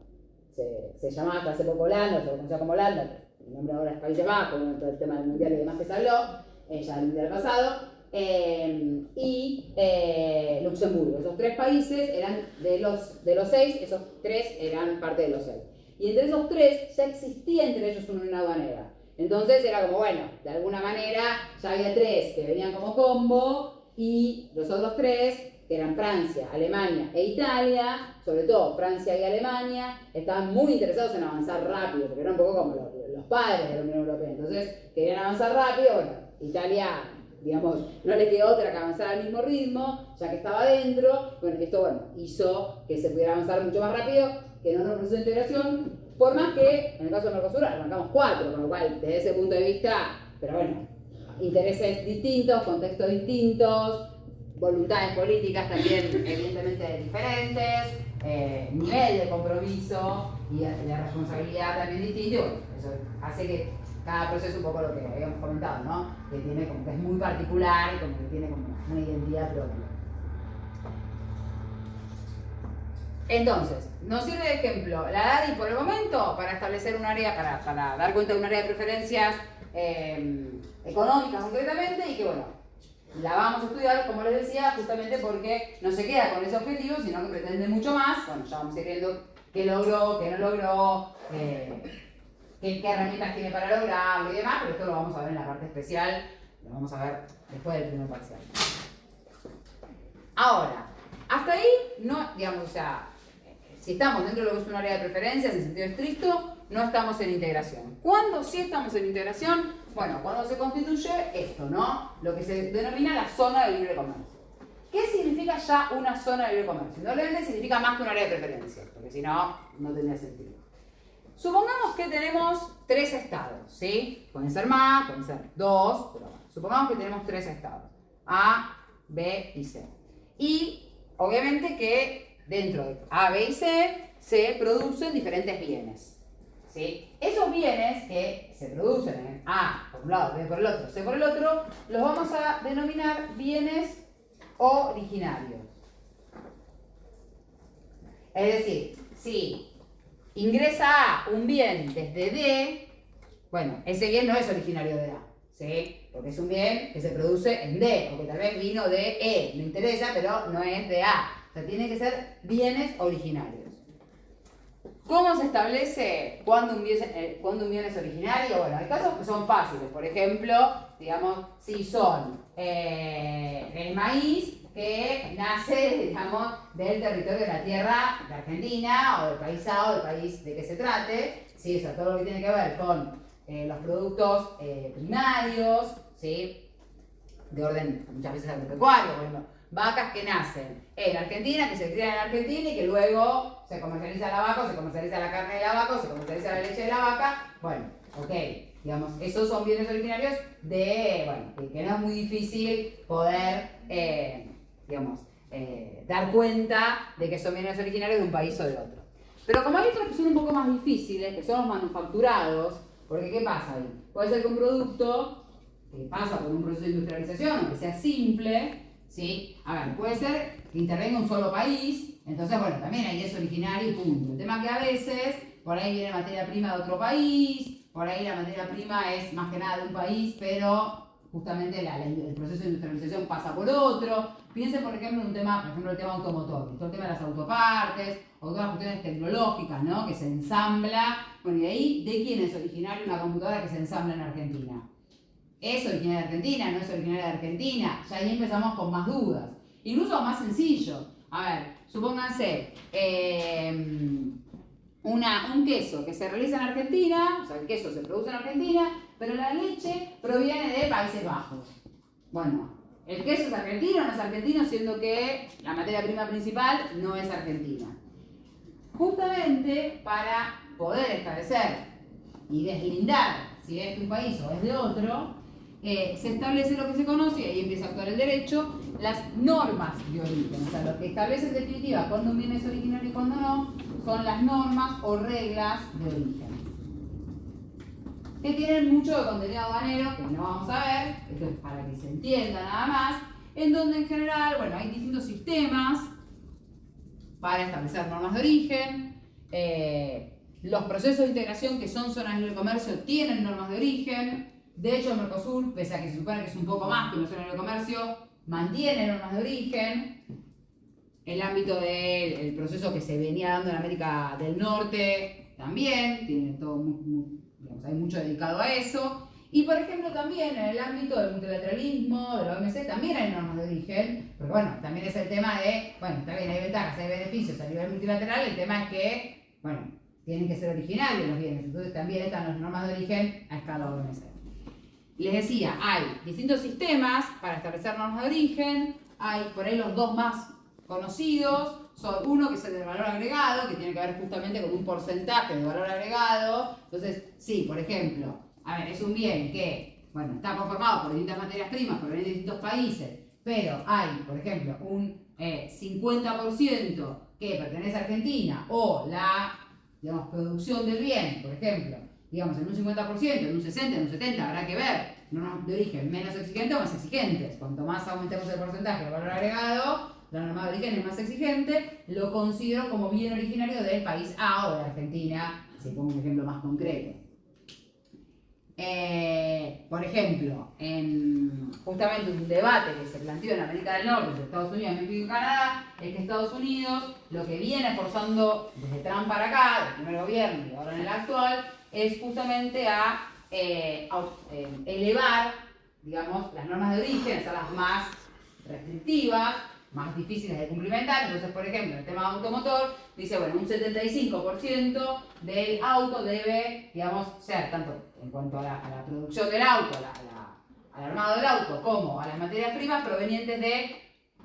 se llamaba hasta hace poco Holanda, se lo conocía como Holanda, el nombre ahora es Países Bajos, con todo el tema del mundial y demás que se habló, ya el mundial pasado, y Luxemburgo. Esos 3 países eran de los 6, esos 3 eran parte de los 6. Y entre esos 3 ya existía entre ellos una unión aduanera. Entonces era como, bueno, de alguna manera ya había 3 que venían como combo y los otros 3, que eran Francia, Alemania e Italia, sobre todo Francia y Alemania, estaban muy interesados en avanzar rápido, porque eran un poco como los padres de la Unión Europea. Entonces querían avanzar rápido, bueno, Italia, digamos, no le quedó otra que avanzar al mismo ritmo, ya que estaba dentro. Bueno, esto hizo que se pudiera avanzar mucho más rápido que en otro proceso de integración, por más que en el caso de Mercosur arrancamos 4, con lo cual desde ese punto de vista, pero bueno, intereses distintos, contextos distintos, voluntades políticas también evidentemente diferentes, nivel de compromiso y de responsabilidad también distinto, y bueno, eso hace que cada proceso, un poco lo que habíamos comentado, ¿no? Que tiene como que es muy particular y como que tiene como una identidad propia. Entonces, nos sirve de ejemplo la DADI por el momento para establecer un área, para dar cuenta de un área de preferencias económicas concretamente, y que bueno, la vamos a estudiar, como les decía, justamente porque no se queda con ese objetivo, sino que pretende mucho más. Bueno, ya vamos a ir viendo qué logró, qué no logró, qué herramientas tiene para lograrlo y demás, pero esto lo vamos a ver en la parte especial, lo vamos a ver después del primer parcial. Ahora, hasta ahí, no, digamos, o sea, si estamos dentro de lo que es un área de preferencias en sentido estricto, no estamos en integración. ¿Cuándo sí estamos en integración? Bueno, cuando se constituye esto, ¿no? Lo que se denomina la zona de libre comercio. ¿Qué significa ya una zona de libre comercio? Indudablemente significa más que un área de preferencias, porque si no, no tendría sentido. Supongamos que tenemos 3 estados, ¿sí? Pueden ser más, pueden ser 2, pero bueno, supongamos que tenemos 3 estados, A, B y C. Y obviamente que dentro de A, B y C se producen diferentes bienes, ¿sí? Esos bienes que se producen en A por un lado, B por el otro, C por el otro, los vamos a denominar bienes originarios. Es decir, si ingresa A un bien desde D, bueno, ese bien no es originario de A, ¿sí? Porque es un bien que se produce en D, o que tal vez vino de E, no interesa, pero no es de A. O sea, tienen que ser bienes originarios. ¿Cómo se establece cuándo un bien es originario? Bueno, hay casos que son fáciles. Por ejemplo, digamos, si son el maíz que nace, digamos, del territorio de la tierra de Argentina, o del país A, o del país de que se trate, ¿sí? O sea, todo lo que tiene que ver con los productos primarios, ¿sí? De orden muchas veces agropecuario, por ejemplo, vacas que nacen en Argentina, que se crían en Argentina y que luego se comercializa la vaca, o se comercializa la carne de la vaca, o se comercializa la leche de la vaca. Bueno, ok, digamos, esos son bienes originarios que no es muy difícil poder, dar cuenta de que son bienes originarios de un país o de otro. Pero como hay otros que son un poco más difíciles, que son los manufacturados, porque ¿qué pasa ahí? Puede ser que un producto que pasa por un proceso de industrialización, aunque sea simple, ¿sí? A ver, puede ser que intervenga un solo país, entonces, bueno, también ahí es originario y punto. El tema es que a veces por ahí viene materia prima de otro país, por ahí la materia prima es más que nada de un país, pero justamente el proceso de industrialización pasa por otro. Piensen, por ejemplo, en un tema, por ejemplo, el tema automotor, todo el tema de las autopartes, o todas las cuestiones tecnológicas, ¿no? Que se ensambla. Bueno, y ahí, ¿de quién es originaria una computadora que se ensambla en Argentina? ¿Es originaria de Argentina? ¿No es originaria de Argentina? Ya ahí empezamos con más dudas. Incluso más sencillo. A ver, supónganse un queso que se realiza en Argentina, o sea, el queso se produce en Argentina, pero la leche proviene de Países Bajos. Bueno, el queso es argentino o no es argentino, siendo que la materia prima principal no es argentina. Justamente para poder establecer y deslindar si es de un país o es de otro, se establece lo que se conoce, y ahí empieza a actuar el derecho, las normas de origen. O sea, lo que establece en definitiva cuándo un bien es originario y cuándo no, son las normas o reglas de origen. Que tienen mucho de contenido aduanero, que no vamos a ver, esto es para que se entienda nada más, en donde en general, bueno, hay distintos sistemas para establecer normas de origen. Los procesos de integración que son zonas de libre comercio tienen normas de origen. De hecho, el Mercosur, pese a que se supone que es un poco más que una zona de libre comercio, mantiene normas de origen. El ámbito del proceso que se venía dando en América del Norte también, tiene todo digamos, hay mucho dedicado a eso. Y por ejemplo también en el ámbito del multilateralismo, de la OMC, también hay normas de origen, porque bueno, también es el tema de, bueno, está bien, hay ventajas, hay beneficios a nivel multilateral, el tema es que, bueno, tienen que ser originarios los bienes, entonces también están las normas de origen a escala OMC. Les decía, hay distintos sistemas para establecer normas de origen, hay por ahí los dos más conocidos, son uno que es el del valor agregado, que tiene que ver justamente con un porcentaje de valor agregado. Entonces, sí, por ejemplo, a ver, es un bien que, bueno, está conformado por distintas materias primas, por distintos países, pero hay, por ejemplo, un 50% que pertenece a Argentina, o la, digamos, producción del bien, por ejemplo, digamos, en un 50%, en un 60%, en un 70%, habrá que ver, normas de origen menos exigentes o más exigentes. Cuanto más aumentemos el porcentaje de valor agregado, la norma de origen es más exigente, lo considero como bien originario del país A o de Argentina, si pongo un ejemplo más concreto. Por ejemplo, en justamente un debate que se planteó en América del Norte, entre Estados Unidos, México y Canadá, es que Estados Unidos lo que viene forzando desde Trump para acá, del primer gobierno y ahora en el actual, es justamente a elevar, digamos, las normas de origen, hacerlas más restrictivas, más difíciles de cumplimentar. Entonces, por ejemplo, en el tema automotor, dice, bueno, un 75% del auto debe, digamos, ser tanto en cuanto a la producción del auto, al armado del auto, como a las materias primas provenientes de,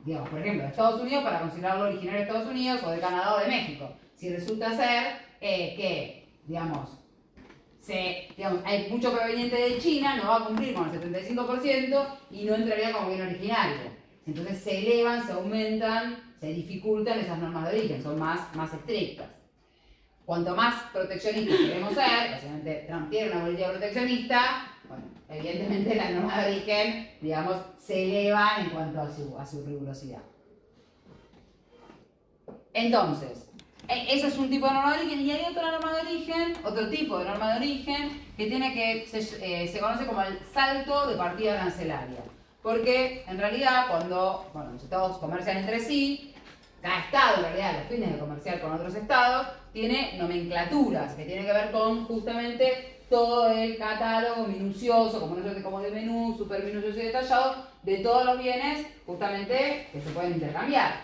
digamos, por ejemplo, de Estados Unidos, para considerarlo originario de Estados Unidos, o de Canadá o de México. Si resulta ser que, digamos, hay mucho proveniente de China, no va a cumplir con el 75% y no entraría como bien originario. Entonces se elevan, se aumentan, se dificultan esas normas de origen, son más estrictas. Cuanto más proteccionistas queremos ser, básicamente Trump tiene una política proteccionista, bueno, evidentemente las normas de origen, digamos, se elevan en cuanto a su rigurosidad. Entonces, ese es un tipo de norma de origen, y hay otra norma de origen, otro tipo de norma de origen, que se conoce como el salto de partida arancelaria. Porque en realidad cuando los estados comercian entre sí, cada estado en realidad los fines de comerciar con otros estados tiene nomenclaturas que tienen que ver con justamente todo el catálogo minucioso, como de menú, súper minucioso y detallado, de todos los bienes justamente que se pueden intercambiar.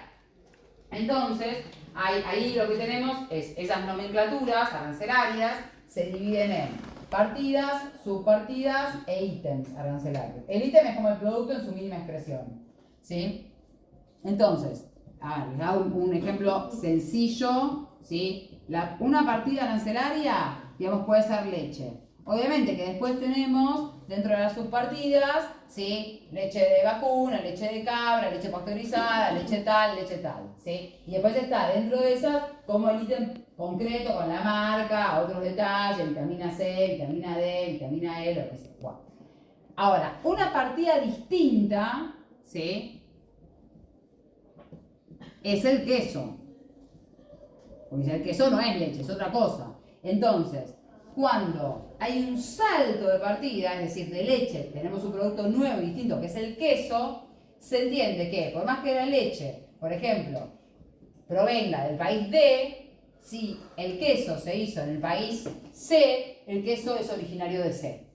Entonces, ahí lo que tenemos es esas nomenclaturas arancelarias se dividen en partidas, subpartidas e ítems arancelarios. El ítem es como el producto en su mínima expresión, ¿sí? Entonces, les hago un ejemplo sencillo, ¿sí? Una partida arancelaria, digamos, puede ser leche. Obviamente que después tenemos, dentro de las subpartidas, ¿sí? Leche de vacuna, leche de cabra, leche pasteurizada, leche tal, ¿sí? Y después está dentro de esas como el ítem concreto con la marca, otros detalles, vitamina C, vitamina D, vitamina E, lo que sea. Bueno. Ahora, una partida distinta, ¿sí? Es el queso. Porque el queso no es leche, es otra cosa. Entonces, cuando hay un salto de partida, es decir, de leche, tenemos un producto nuevo y distinto que es el queso, se entiende que por más que la leche, por ejemplo, provenga del país D, si el queso se hizo en el país C, el queso es originario de C.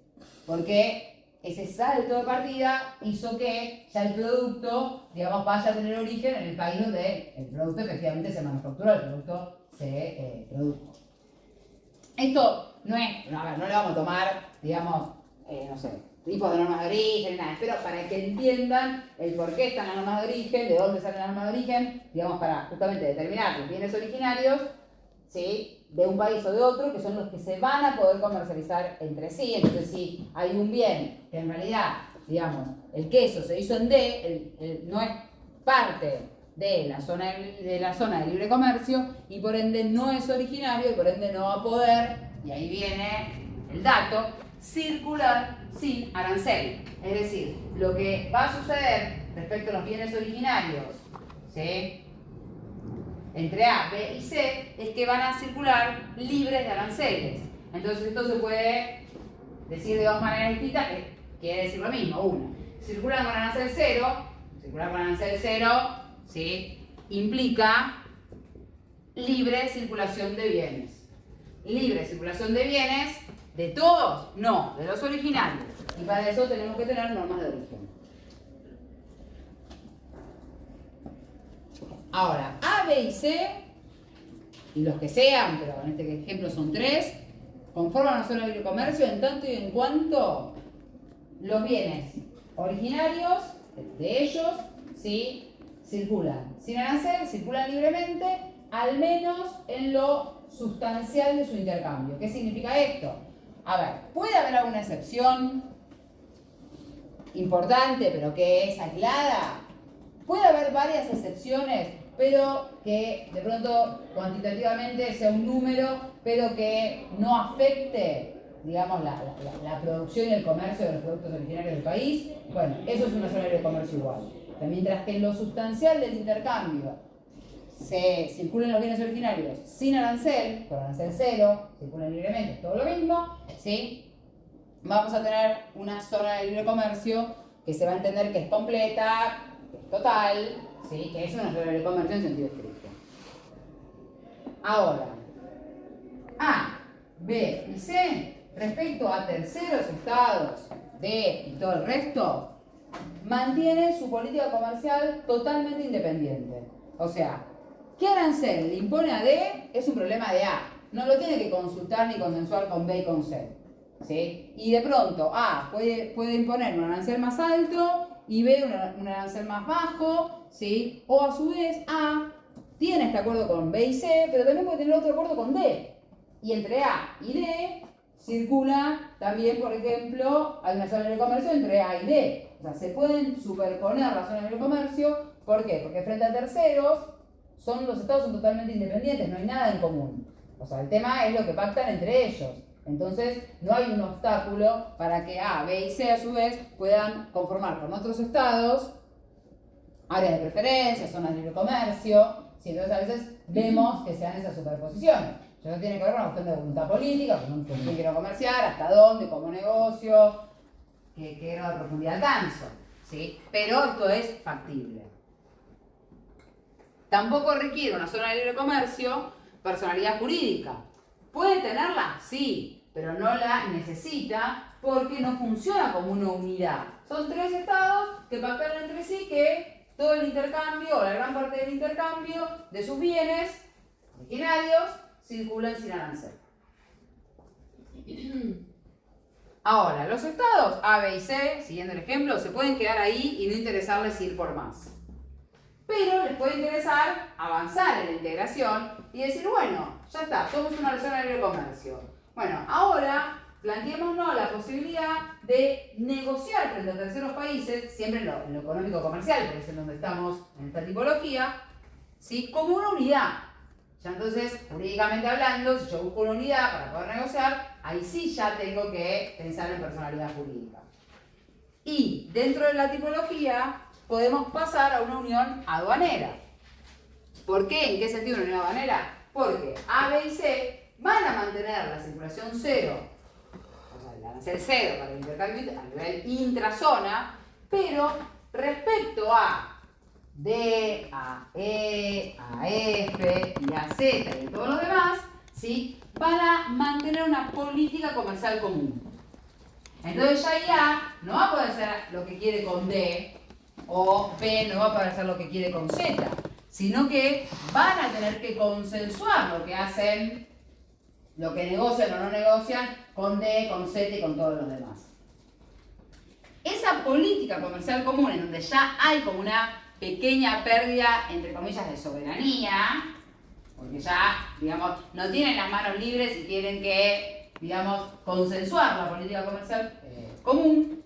Porque ese salto de partida hizo que ya el producto, digamos, vaya a tener origen en el país donde el producto efectivamente se manufacturó, el producto se produjo. Esto no es, a ver, no le vamos a tomar, digamos, no sé, tipos de normas de origen, nada, pero para que entiendan el por qué están las normas de origen, de dónde salen las normas de origen, digamos, para justamente determinar los bienes originarios, ¿sí?, de un país o de otro, que son los que se van a poder comercializar entre sí. Entonces, si hay un bien que en realidad, digamos, el queso se hizo en D, no es parte de la zona de libre comercio y por ende no es originario y por ende no va a poder, y ahí viene el dato, circular sin arancel. Es decir, lo que va a suceder respecto a los bienes originarios, ¿sí?, entre A, B y C, es que van a circular libres de aranceles. Entonces esto se puede decir de dos maneras distintas, que quiere decir lo mismo. Una, circular con arancel cero, ¿sí?, implica libre circulación de bienes. Libre circulación de bienes, ¿de todos? No, de los originarios. Y para eso tenemos que tener normas de origen. Ahora, A, B y C, y los que sean, pero en este ejemplo son 3, conforman una zona de libre comercio en tanto y en cuanto los bienes originarios de ellos, ¿sí?, circulan sin arancel, circulan libremente, al menos en lo sustancial de su intercambio. ¿Qué significa esto? A ver, puede haber alguna excepción importante, pero que es aislada. Puede haber varias excepciones, pero que de pronto cuantitativamente sea un número, pero que no afecte, digamos, la producción y el comercio de los productos originarios del país. Bueno, eso es una zona de libre comercio igual. Mientras que en lo sustancial del intercambio se circulen los bienes originarios sin arancel, con arancel cero, circulan libremente, es todo lo mismo, ¿sí?, vamos a tener una zona de libre comercio que se va a entender que es completa, que es total, ¿sí?, que es una zona de libre comercio en sentido estricto. Ahora, A, B y C, respecto a terceros estados, D y todo el resto, mantiene su política comercial totalmente independiente. O sea, ¿qué arancel le impone a D? Es un problema de A. No lo tiene que consultar ni consensuar con B y con C, ¿sí? Y de pronto A puede imponer un arancel más alto y B un arancel más bajo, ¿sí? O a su vez A tiene este acuerdo con B y C, pero también puede tener otro acuerdo con D. Y entre A y D circula también, por ejemplo, hay una zona de libre comercio entre A y D. O sea, se pueden superponer las zonas de libre comercio. ¿Por qué? Porque frente a terceros, los estados son totalmente independientes, no hay nada en común. O sea, el tema es lo que pactan entre ellos. Entonces, no hay un obstáculo para que A, B y C a su vez puedan conformar con otros estados áreas de preferencia, zonas de libre comercio. ¿Sí? Entonces, a veces vemos que se dan esas superposiciones. Eso tiene que ver con una cuestión de voluntad política, con quién quiero comerciar, hasta dónde, cómo negocio, qué grado de profundidad alcanzo, ¿sí? Pero esto es factible. Tampoco requiere una zona de libre comercio personalidad jurídica. ¿Puede tenerla? Sí, pero no la necesita porque no funciona como una unidad. Son 3 estados que pactaron entre sí que todo el intercambio, o la gran parte del intercambio de sus bienes originarios circulan sin arancel. Ahora, los estados A, B y C, siguiendo el ejemplo, se pueden quedar ahí y no interesarles ir por más. Pero les puede interesar avanzar en la integración y decir, bueno, ya está, somos una zona de libre comercio. Bueno, ahora planteémonos la posibilidad de negociar frente a terceros países, siempre en lo económico-comercial, porque es en donde estamos en esta tipología, ¿sí?, como una unidad. Ya entonces, jurídicamente hablando, si yo busco una unidad para poder negociar, ahí sí ya tengo que pensar en personalidad jurídica. Y dentro de la tipología podemos pasar a una unión aduanera. ¿Por qué? ¿En qué sentido una unión aduanera? Porque A, B y C van a mantener la circulación cero, o sea, el arancel cero para el intercambio a nivel intrazona, pero respecto a D, a E, a F y a Z y todos los demás, ¿sí? Van a mantener una política comercial común. Entonces ya IA no va a poder hacer lo que quiere con D, o B no va a poder hacer lo que quiere con Z, sino que van a tener que consensuar lo que hacen, lo que negocian o no negocian con D, con Z y con todos los demás. Esa política comercial común, en donde ya hay como una pequeña pérdida, entre comillas, de soberanía, porque ya, digamos, no tienen las manos libres y tienen que, digamos, consensuar la política comercial común,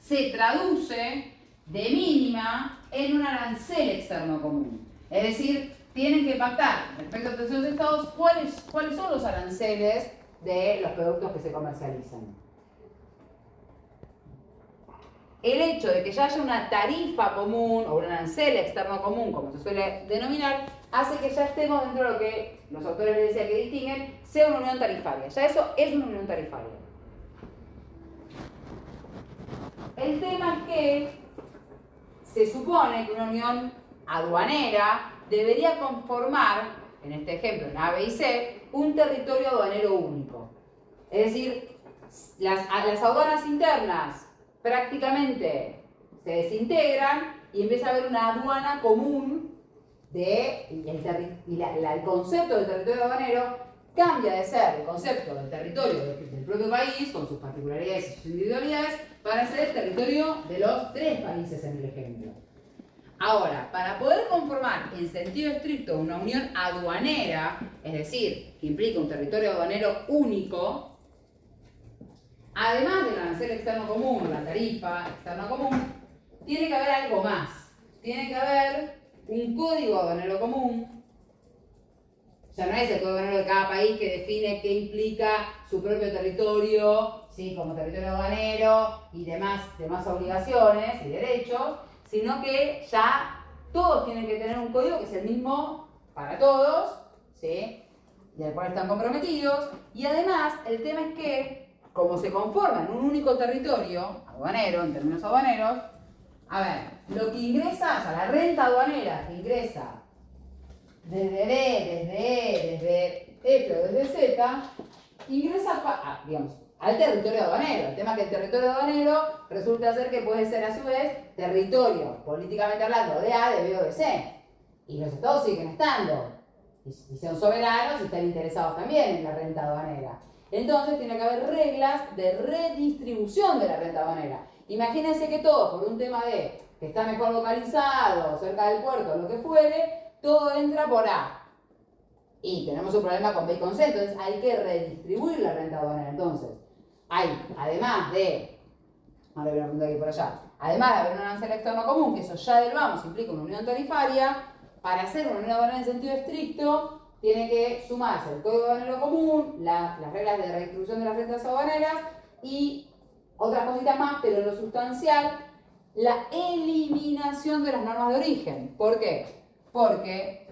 se traduce de mínima en un arancel externo común. Es decir, tienen que pactar respecto a terceros estados cuáles son los aranceles de los productos que se comercializan. El hecho de que ya haya una tarifa común o un arancel externo común, como se suele denominar, hace que ya estemos dentro de lo que los autores les decían que distinguen, sea una unión tarifaria. Ya eso es una unión tarifaria. El tema es que se supone que una unión aduanera debería conformar, en este ejemplo, en A, B y C, un territorio aduanero único. Es decir, las aduanas internas prácticamente se desintegran y empieza a haber una aduana común y el concepto del territorio aduanero cambia de ser el concepto del territorio del propio país, con sus particularidades y sus individualidades, para ser el territorio de los 3 países en el ejemplo. Ahora, para poder conformar en sentido estricto una unión aduanera, es decir, que implica un territorio aduanero único, además del arancel externo común, la tarifa externa común, tiene que haber algo más. Tiene que haber un código aduanero común. Ya no es el código aduanero de cada país que define qué implica su propio territorio, ¿sí? Como territorio aduanero y demás obligaciones y derechos, sino que ya todos tienen que tener un código que es el mismo para todos, ¿sí? Y al cual están comprometidos. Y además, el tema es que, como se conforma en un único territorio aduanero, en términos aduaneros, a ver, lo que ingresa, o sea, la renta aduanera que ingresa desde D, desde E, desde F o desde Z, ingresa al territorio aduanero. El tema es que el territorio aduanero resulta ser que puede ser a su vez territorio, políticamente hablando, de A, de B o de C. Y los estados siguen estando. Y son soberanos y están interesados también en la renta aduanera. Entonces tiene que haber reglas de redistribución de la renta aduanera. Imagínense que todo, por un tema de que está mejor localizado, cerca del puerto, lo que fuere, todo entra por A. Y tenemos un problema con B y con C, entonces hay que redistribuir la renta aduanera. Entonces, además de, ahora voy a apuntar aquí por allá, además de haber un arancel externo común, que eso ya del vamos implica una unión tarifaria, para hacer una unión aduanera en sentido estricto, tiene que sumarse el código aduanero común, las reglas de redistribución de las rentas aduaneras y otras cositas más, pero en lo sustancial, la eliminación de las normas de origen. ¿Por qué? Porque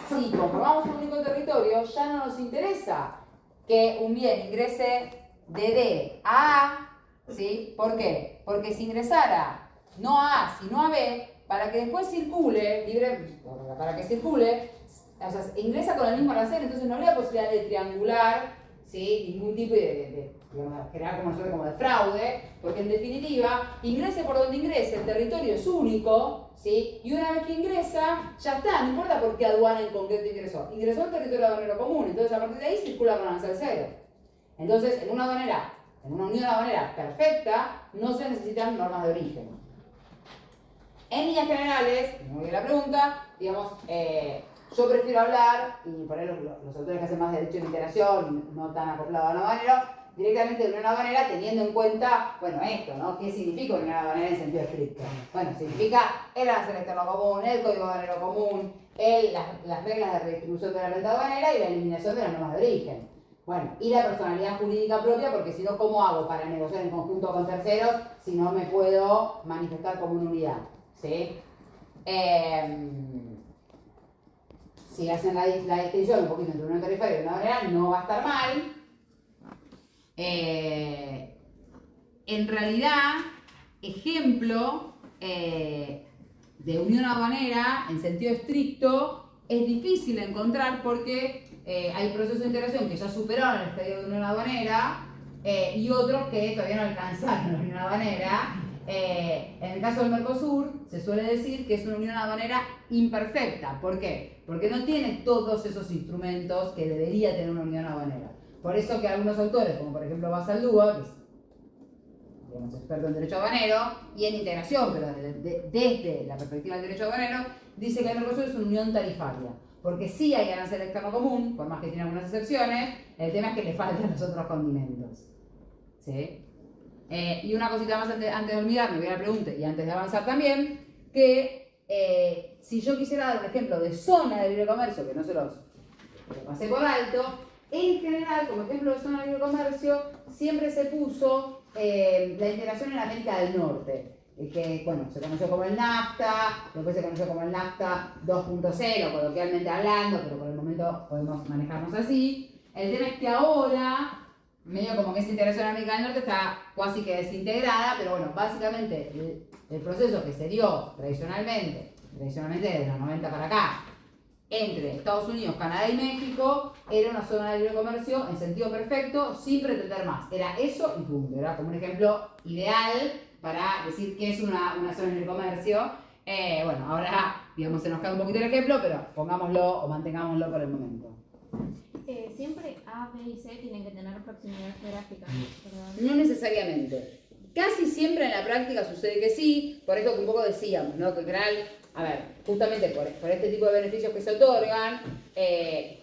si conformamos un único territorio, ya no nos interesa que un bien ingrese de D a A, ¿sí? ¿Por qué? Porque si ingresara no a A, sino a B, para que después circule, para que circule, o sea, ingresa con el mismo arancel, entonces no habría posibilidad de triangular, ¿sí? Ningún tipo de generar como nosotros como de fraude, porque en definitiva, ingrese por donde ingrese, el territorio es único, ¿sí? Y una vez que ingresa, ya está, no importa por qué aduana en concreto ingresó. Ingresó al territorio aduanero común, entonces a partir de ahí circula con arancel cero. Entonces, en una unión aduanera perfecta, no se necesitan normas de origen. En líneas generales, muy bien la pregunta, digamos, yo prefiero hablar, y por ahí los autores que hacen más derecho de integración, no tan acoplado a un aduanero, directamente de unión aduanera teniendo en cuenta, bueno, esto, ¿no? ¿Qué significa unión aduanera en sentido estricto? Bueno, significa el arancel externo común, el código aduanero común, las reglas de redistribución de la renta aduanera y la eliminación de las normas de origen. Bueno, y la personalidad jurídica propia, porque si no, ¿cómo hago para negociar en conjunto con terceros si no me puedo manifestar como una unidad? ¿Sí? si hacen la distinción un poquito entre unión tarifaria y unión aduanera, no va a estar mal. En realidad, ejemplo de unión aduanera en sentido estricto es difícil de encontrar porque hay procesos de integración que ya superaron el estadio de unión aduanera y otros que todavía no alcanzaron la unión aduanera. En el caso del Mercosur se suele decir que es una unión aduanera imperfecta. ¿Por qué? Porque no tiene todos esos instrumentos que debería tener una unión aduanera. Por eso que algunos autores, como por ejemplo Basaldúa, que es experto en derecho aduanero y en integración, pero desde la perspectiva del derecho aduanero, dice que el Mercosur es una unión tarifaria. Porque sí hay arancel externo común, por más que tiene algunas excepciones, el tema es que le faltan los otros condimentos. ¿Sí? Y una cosita más antes de olvidarme, voy a la pregunta y antes de avanzar también, que si yo quisiera dar un ejemplo de zona de libre comercio, que no se los pasé por alto, en general, como ejemplo de zona de libre comercio, siempre se puso la integración en América del Norte, que bueno, se conoció como el NAFTA, después se conoció como el NAFTA 2.0, coloquialmente hablando, pero por el momento podemos manejarnos así. El tema es que ahora medio como que esa integración en América del Norte está casi que desintegrada, pero bueno, básicamente el proceso que se dio tradicionalmente desde los 90 para acá, entre Estados Unidos, Canadá y México, era una zona de libre comercio en sentido perfecto, sin pretender más. Era eso y punto. Era como un ejemplo ideal para decir que es una zona de libre comercio. Bueno, ahora, digamos, se nos cae un poquito el ejemplo, pero pongámoslo o mantengámoslo por el momento. Siempre A, B y C tienen que tener proximidad geográfica, ¿verdad? No necesariamente. Casi siempre en la práctica sucede que sí, por esto que un poco decíamos, ¿no? Que en general, a ver, justamente por este tipo de beneficios que se otorgan,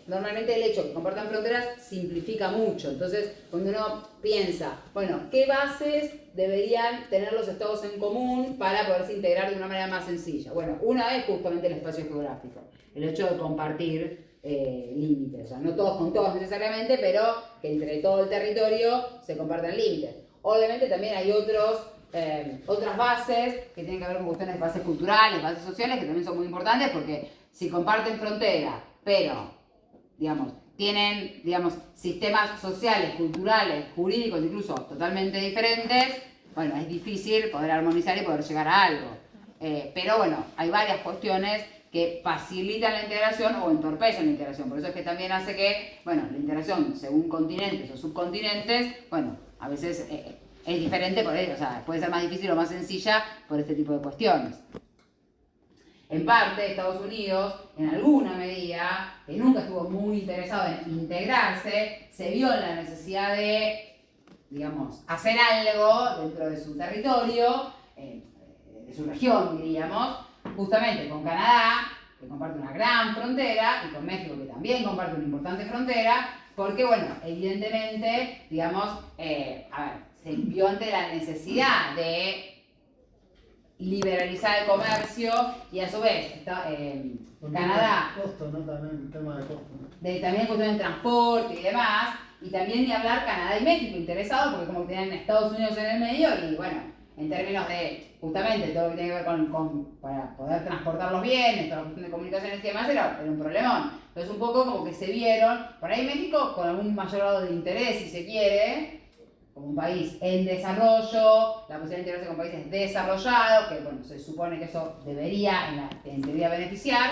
normalmente el hecho de que compartan fronteras simplifica mucho. Entonces, cuando uno piensa, bueno, ¿qué bases deberían tener los estados en común para poderse integrar de una manera más sencilla? Bueno, una es justamente el espacio geográfico, el hecho de compartir límites, o sea, no todos con todos necesariamente, pero que entre todo el territorio se compartan límites. Obviamente también hay otras bases que tienen que ver con cuestiones de bases culturales, bases sociales, que también son muy importantes porque si comparten frontera, pero, digamos, tienen, digamos, sistemas sociales, culturales, jurídicos incluso totalmente diferentes, bueno, es difícil poder armonizar y poder llegar a algo. Pero bueno, hay varias cuestiones que facilitan la integración o entorpecen la integración. Por eso es que también hace que, bueno, la integración según continentes o subcontinentes, bueno, a veces es diferente, por ello, o sea, puede ser más difícil o más sencilla por este tipo de cuestiones. En parte, Estados Unidos, en alguna medida, que nunca estuvo muy interesado en integrarse, se vio en la necesidad de, digamos, hacer algo dentro de su territorio, de su región, diríamos, justamente con Canadá, que comparte una gran frontera, y con México, que también comparte una importante frontera, porque, bueno, evidentemente, digamos, a ver, se vio ante la necesidad de liberalizar el comercio y a su vez, Canadá, Costo, ¿no? También el tema de costo, ¿no? También cuestión de transporte y demás, y también ni hablar Canadá y México interesados, porque como tienen Estados Unidos en el medio, y bueno, en términos de justamente todo lo que tiene que ver con para poder transportar los bienes, toda la cuestión de comunicaciones y demás, era un problemón. Entonces un poco como que se vieron, por ahí México con algún mayor grado de interés, si se quiere, como un país en desarrollo, la posibilidad de integrarse con países desarrollados, que bueno, se supone que eso debería, en teoría, beneficiar,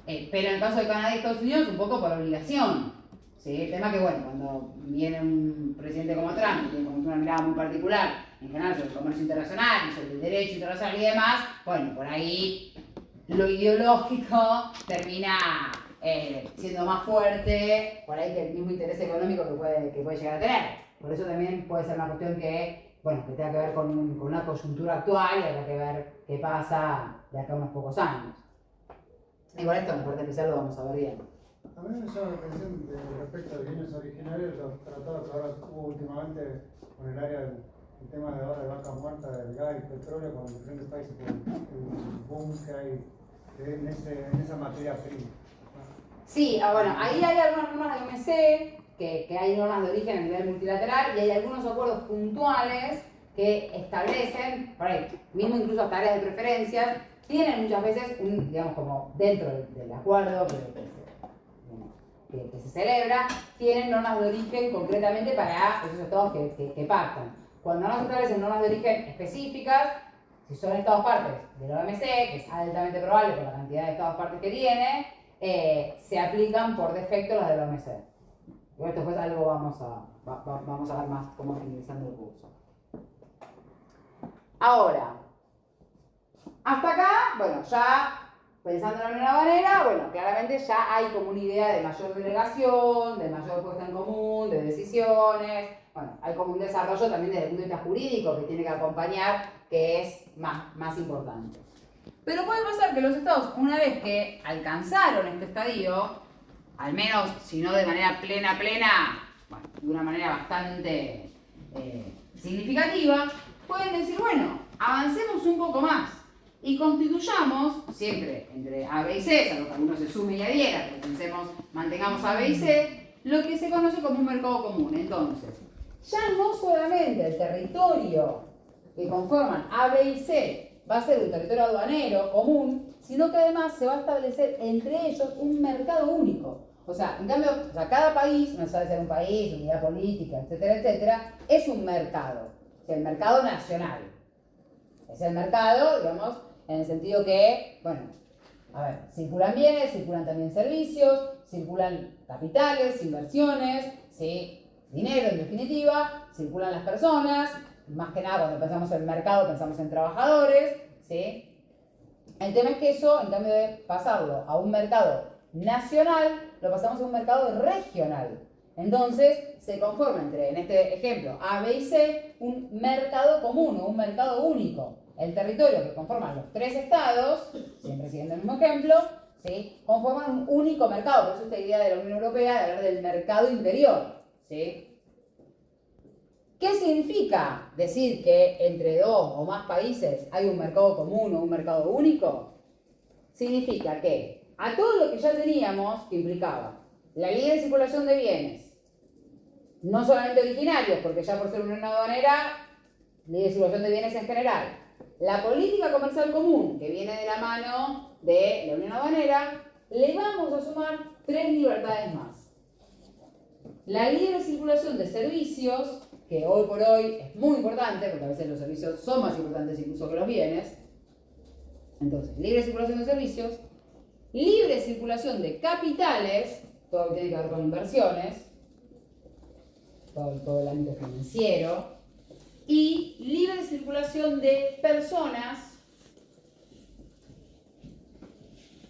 pero en el caso de Canadá y Estados Unidos, un poco por obligación. ¿Sí? El tema que, bueno, cuando viene un presidente como Trump, que tiene como una mirada muy particular, en general sobre el comercio internacional, y sobre el derecho internacional y demás, bueno, por ahí lo ideológico termina siendo más fuerte, por ahí que el mismo interés económico que puede llegar a tener. Por eso también puede ser una cuestión que, bueno, que tenga que ver con una coyuntura actual y habrá que ver qué pasa de acá a unos pocos años. Igual esto en la parte especial lo vamos a ver bien. A mí me llama la atención respecto a los bienes originarios, los tratados que ahora hubo últimamente con el área el tema de ahora de vaca muerta, del gas y petróleo con diferentes países, por el boom que hay en esa materia prima. Sí, bueno, ahí hay algunas normas de OMC, que hay normas de origen a nivel multilateral y hay algunos acuerdos puntuales que establecen, por ahí, mismo incluso hasta áreas de preferencias, tienen muchas veces un, digamos, como dentro del acuerdo, pero que se celebra, tienen normas de origen concretamente para esos estados que pactan. Cuando no se establecen normas de origen específicas, si son estados partes de la OMC, que es altamente probable por la cantidad de estados partes que tiene, se aplican por defecto las de la OMC. Y después algo vamos a ver más cómo finalizando el curso. Ahora, hasta acá, bueno, ya pensando en la Unión Habanera, bueno, claramente ya hay como una idea de mayor delegación, de mayor puesta en común, de decisiones. Bueno, hay como un desarrollo también desde el punto de vista jurídico que tiene que acompañar, que es más importante. Pero puede pasar que los estados, una vez que alcanzaron este estadio, al menos si no de manera plena, bueno, de una manera bastante significativa, pueden decir, bueno, avancemos un poco más y constituyamos, siempre entre A, B y C, salvo que alguno se sume y adhiera, pero mantengamos A, B y C, lo que se conoce como un mercado común. Entonces, ya no solamente el territorio que conforman A, B y C va a ser un territorio aduanero común, sino que además se va a establecer entre ellos un mercado único. O sea, en cambio, cada país, no sabe ser un país, unidad política, etcétera, es un mercado. O sea, el mercado nacional. Es el mercado, digamos, en el sentido que, bueno, a ver, circulan bienes, circulan también servicios, circulan capitales, inversiones, ¿sí? Dinero en definitiva, circulan las personas, más que nada cuando pensamos en el mercado pensamos en trabajadores, ¿sí? El tema es que eso, en cambio de pasarlo a un mercado nacional, lo pasamos a un mercado regional. Entonces, se conforma entre, en este ejemplo, A, B y C, un mercado común o un mercado único. El territorio que conforman los tres estados, siempre siguiendo el mismo ejemplo, ¿sí? Conforman un único mercado. Por eso esta idea de la Unión Europea de hablar del mercado interior, ¿sí? ¿Qué significa decir que entre dos o más países hay un mercado común o un mercado único? Significa que a todo lo que ya teníamos, que implicaba la libre circulación de bienes, no solamente originarios, porque ya por ser una unión aduanera, libre circulación de bienes en general, la política comercial común, que viene de la mano de la unión aduanera, le vamos a sumar 3 libertades más. La libre circulación de servicios, que hoy por hoy es muy importante, porque a veces los servicios son más importantes incluso que los bienes. Entonces, libre circulación de servicios, libre circulación de capitales, todo lo que tiene que ver con inversiones, todo el ámbito financiero, y libre circulación de personas,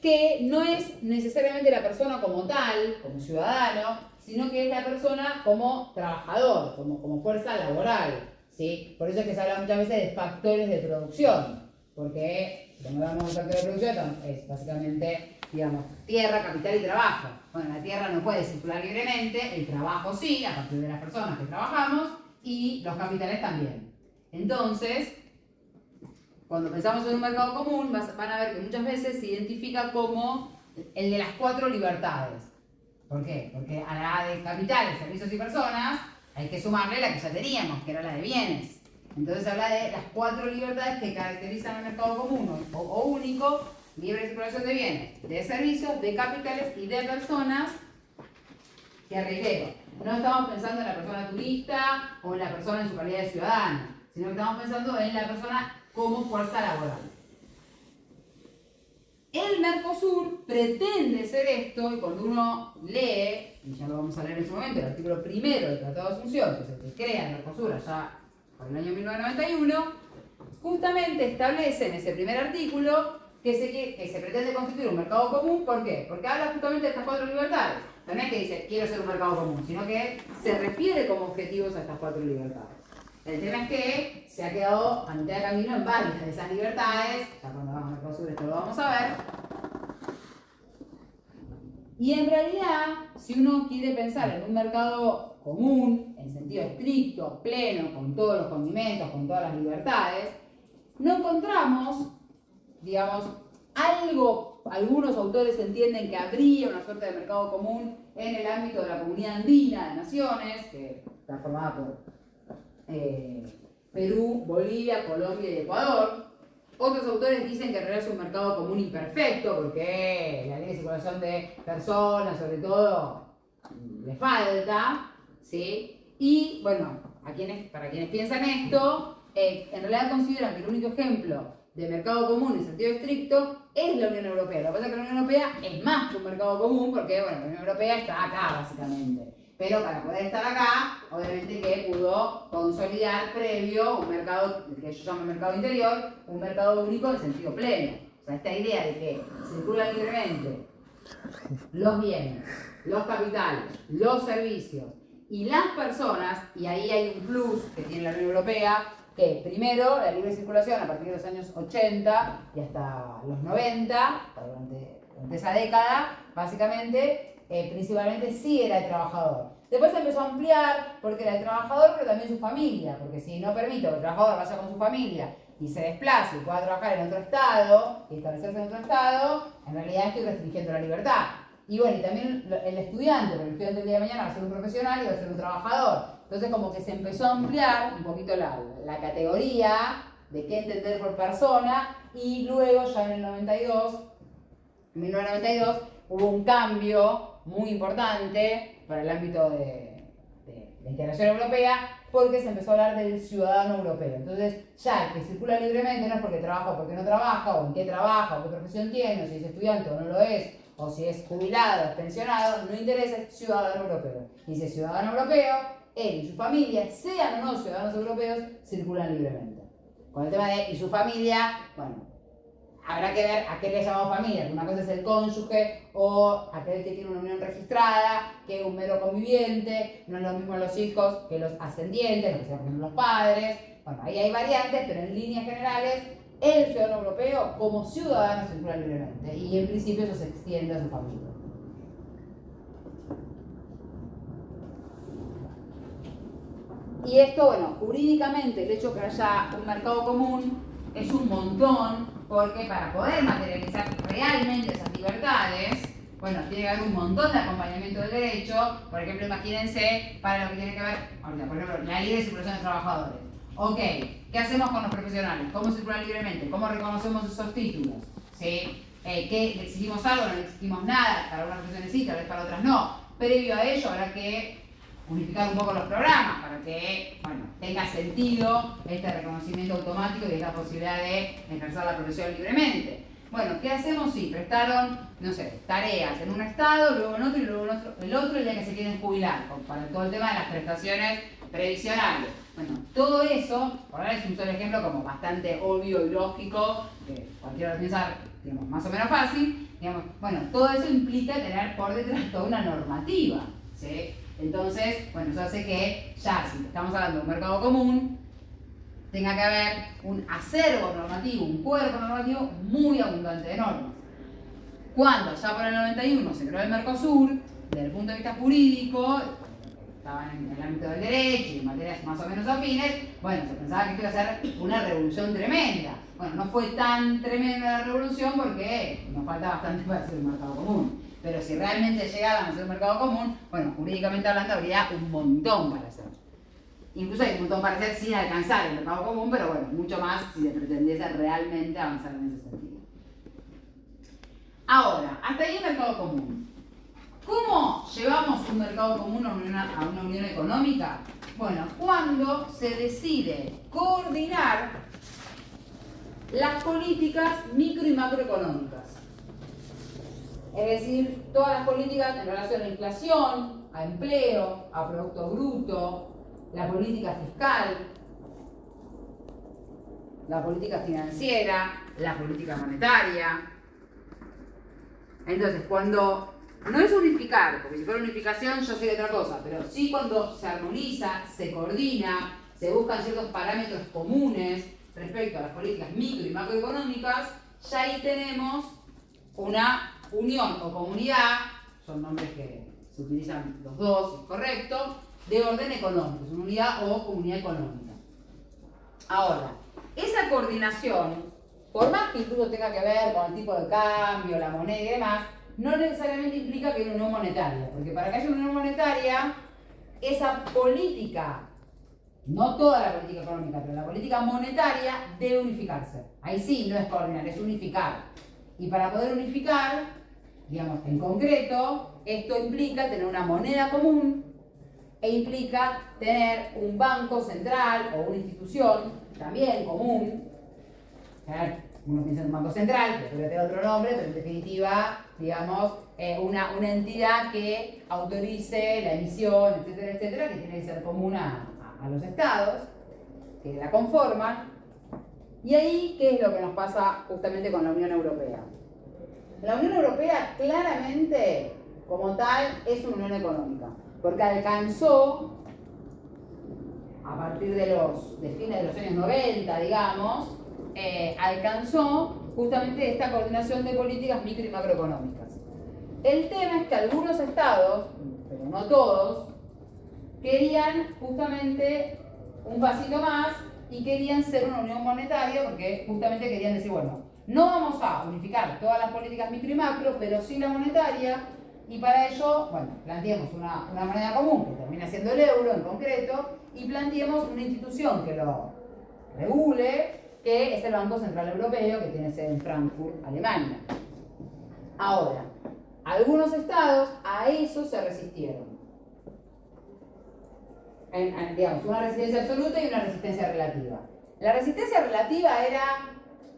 que no es necesariamente la persona como tal, como ciudadano, sino que es la persona como trabajador, como fuerza laboral, ¿sí? Por eso es que se habla muchas veces de factores de producción, porque cuando hablamos de factores de producción es básicamente, digamos, tierra, capital y trabajo. Bueno, la tierra no puede circular libremente, el trabajo sí, a partir de las personas que trabajamos, y los capitales también. Entonces, cuando pensamos en un mercado común, van a ver que muchas veces se identifica como el de las 4 libertades. ¿Por qué? Porque a la de capitales, servicios y personas hay que sumarle la que ya teníamos, que era la de bienes. Entonces habla de las 4 libertades que caracterizan al mercado común o único: libre circulación de bienes, de servicios, de capitales y de personas, que reitero, no estamos pensando en la persona turista o en la persona en su calidad de ciudadano, sino que estamos pensando en la persona como fuerza laboral. El Mercosur pretende ser esto, y cuando uno lee, y ya lo vamos a leer en su momento, el artículo primero del Tratado de Asunción, que es el que crea el Mercosur allá por el año 1991, justamente establece en ese primer artículo que se pretende constituir un mercado común. ¿Por qué? Porque habla justamente de estas 4 libertades. No es que dice, quiero ser un mercado común, sino que se refiere como objetivos a estas 4 libertades. El tema es que se ha quedado a mitad de camino en varias de esas libertades, ya cuando vamos al Mercosur esto lo vamos a ver. Y en realidad, si uno quiere pensar en un mercado común, en sentido estricto, pleno, con todos los condimentos, con todas las libertades, no encontramos, digamos, algunos autores entienden que habría una suerte de mercado común en el ámbito de la Comunidad Andina de Naciones, que está formada por Perú, Bolivia, Colombia y Ecuador. Otros autores dicen que en realidad es un mercado común imperfecto, porque la ley de circulación de personas, sobre todo, le falta, ¿sí? Y bueno, para quienes piensan esto, en realidad consideran que el único ejemplo de mercado común en sentido estricto es la Unión Europea. Lo que pasa es que la Unión Europea es más que un mercado común, porque bueno, la Unión Europea está acá básicamente. Pero para poder estar acá, obviamente que pudo consolidar previo un mercado, que ellos llaman mercado interior, un mercado único en sentido pleno. O sea, esta idea de que circulan libremente los bienes, los capitales, los servicios y las personas, y ahí hay un plus que tiene la Unión Europea, que primero, la libre circulación a partir de los años 80 y hasta los 90, durante esa década, básicamente, principalmente sí era el trabajador. Después se empezó a ampliar porque era el trabajador, pero también su familia, porque si no permito que el trabajador vaya con su familia y se desplace y pueda trabajar en otro estado y establecerse en otro estado, en realidad estoy restringiendo la libertad. Y bueno, y también el estudiante, porque el estudiante el día de mañana va a ser un profesional y va a ser un trabajador. Entonces como que se empezó a ampliar un poquito la categoría de qué entender por persona, y luego ya en 1992, hubo un cambio muy importante para el ámbito de la integración europea, porque se empezó a hablar del ciudadano europeo. Entonces, ya el que circula libremente no es porque trabaja o porque no trabaja, o en qué trabaja, o qué profesión tiene, o si es estudiante o no lo es, o si es jubilado o es pensionado, no interesa, es ciudadano europeo. Y si es ciudadano europeo, él y su familia, sean o no ciudadanos europeos, circulan libremente. Con el tema de y su familia, bueno, habrá que ver a qué le llamamos familia. Una cosa es el cónyuge o aquel que tiene una unión registrada, que es un mero conviviente. No es lo mismo los hijos que los ascendientes, lo que se llaman los padres. Bueno, ahí hay variantes, pero en líneas generales, el ciudadano europeo como ciudadano circula libremente. Y en principio eso se extiende a su familia. Y esto, bueno, jurídicamente el hecho que haya un mercado común es un montón, porque para poder materializar realmente esas libertades, bueno, tiene que haber un montón de acompañamiento del derecho. Por ejemplo, imagínense, para lo que tiene que ver, por ejemplo, la ley de circulación de trabajadores. Ok, ¿qué hacemos con los profesionales? ¿Cómo circulan libremente? ¿Cómo reconocemos esos títulos? ¿Sí? ¿Le exigimos algo? ¿No le exigimos nada? Para unas profesiones sí, tal vez para otras no. Previo a ello habrá que unificar un poco los programas para que, bueno, tenga sentido este reconocimiento automático y esta posibilidad de ejercer la profesión libremente. Bueno, ¿qué hacemos si prestaron, no sé, tareas en un estado, luego en otro y luego en el otro el día que se quieren jubilar, para todo el tema de las prestaciones previsionales? Bueno, todo eso, por ahora es un solo ejemplo como bastante obvio y lógico, que cualquiera lo piensa, digamos, más o menos fácil, digamos, bueno, todo eso implica tener por detrás toda una normativa, ¿sí? Entonces, bueno, eso hace que ya, si estamos hablando de un mercado común, tenga que haber un acervo normativo, un cuerpo normativo muy abundante de normas. Cuando ya por el 91 se creó el Mercosur, desde el punto de vista jurídico, estaban en el ámbito del derecho y en materias más o menos afines, bueno, se pensaba que esto iba a ser una revolución tremenda. Bueno, no fue tan tremenda la revolución porque nos falta bastante para ser un mercado común. Pero si realmente llegaban a ser un mercado común, bueno, jurídicamente hablando habría un montón para hacer. Incluso hay un montón para hacer sin alcanzar el mercado común, pero bueno, mucho más si se pretendiese realmente avanzar en ese sentido. Ahora, hasta ahí el mercado común. ¿Cómo llevamos un mercado común a una unión económica? Bueno, cuando se decide coordinar las políticas micro y macroeconómicas. Es decir, todas las políticas en relación a la inflación, a empleo, a Producto Bruto, la política fiscal, la política financiera, la política monetaria. Entonces, cuando no es unificar, porque si fuera unificación yo sé de otra cosa, pero sí cuando se armoniza, se coordina, se buscan ciertos parámetros comunes respecto a las políticas micro y macroeconómicas, ya ahí tenemos una unión o comunidad, son nombres que se utilizan los dos, es correcto, de orden económico, es una unidad o comunidad económica. Ahora, esa coordinación, por más que incluso tenga que ver con el tipo de cambio, la moneda y demás, no necesariamente implica que haya una unión monetaria, porque para que haya una unión monetaria, esa política no toda la política económica, pero la política monetaria debe unificarse. Ahí sí, no es coordinar, es unificar. Y para poder unificar, digamos, en concreto, esto implica tener una moneda común e implica tener un banco central o una institución también común. Uno piensa en un banco central, que puede tener otro nombre, pero en definitiva, digamos, una entidad que autorice la emisión, etcétera, etcétera, que tiene que ser común a los estados que la conforman. Y ahí, ¿qué es lo que nos pasa justamente con la Unión Europea? La Unión Europea claramente, como tal, es una unión económica, porque alcanzó, a partir de fines de los años 90, digamos, alcanzó justamente esta coordinación de políticas micro y macroeconómicas. El tema es que algunos estados, pero no todos, querían justamente un pasito más y querían ser una unión monetaria porque justamente querían decir, bueno, no vamos a unificar todas las políticas micro y macro, pero sí la monetaria, y para ello, bueno, planteemos una moneda común, que termina siendo el euro en concreto, y planteemos una institución que lo regule, que es el Banco Central Europeo, que tiene sede en Frankfurt, Alemania. Ahora, algunos estados a eso se resistieron. Digamos, una resistencia absoluta y una resistencia relativa. La resistencia relativa era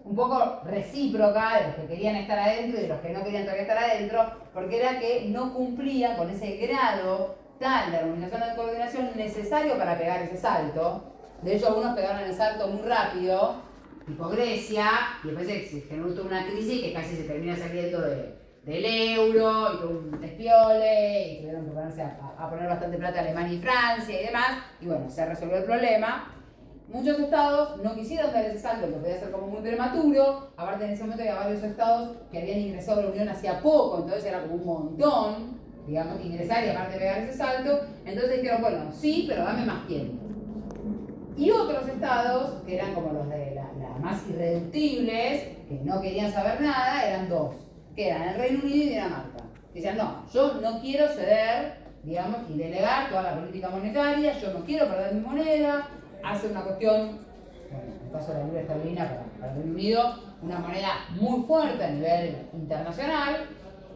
un poco recíproca de los que querían estar adentro y de los que no querían todavía estar adentro, porque era que no cumplían con ese grado tal de armonización de coordinación necesario para pegar ese salto. De hecho, algunos pegaron el salto muy rápido, tipo Grecia, y después se generó toda una crisis que casi se termina saliendo del euro, y todo un despiole, y tuvieron que ponerse a poner bastante plata Alemania y Francia y demás, y bueno, se resolvió el problema. Muchos estados no quisieron dar ese salto, que podía ser como muy prematuro. Aparte, en ese momento había varios estados que habían ingresado a la Unión hacía poco, entonces era como un montón, digamos, ingresar y aparte pegar ese salto. Entonces dijeron, bueno, sí, pero dame más tiempo. Y otros estados, que eran como los de las más irreductibles, que no querían saber nada, eran dos, que eran el Reino Unido y Dinamarca. Decían, no, yo no quiero ceder, digamos, y delegar toda la política monetaria, yo no quiero perder mi moneda. Hace una cuestión, bueno, en el caso de la libra esterlina para el Reino Unido, una moneda muy fuerte a nivel internacional,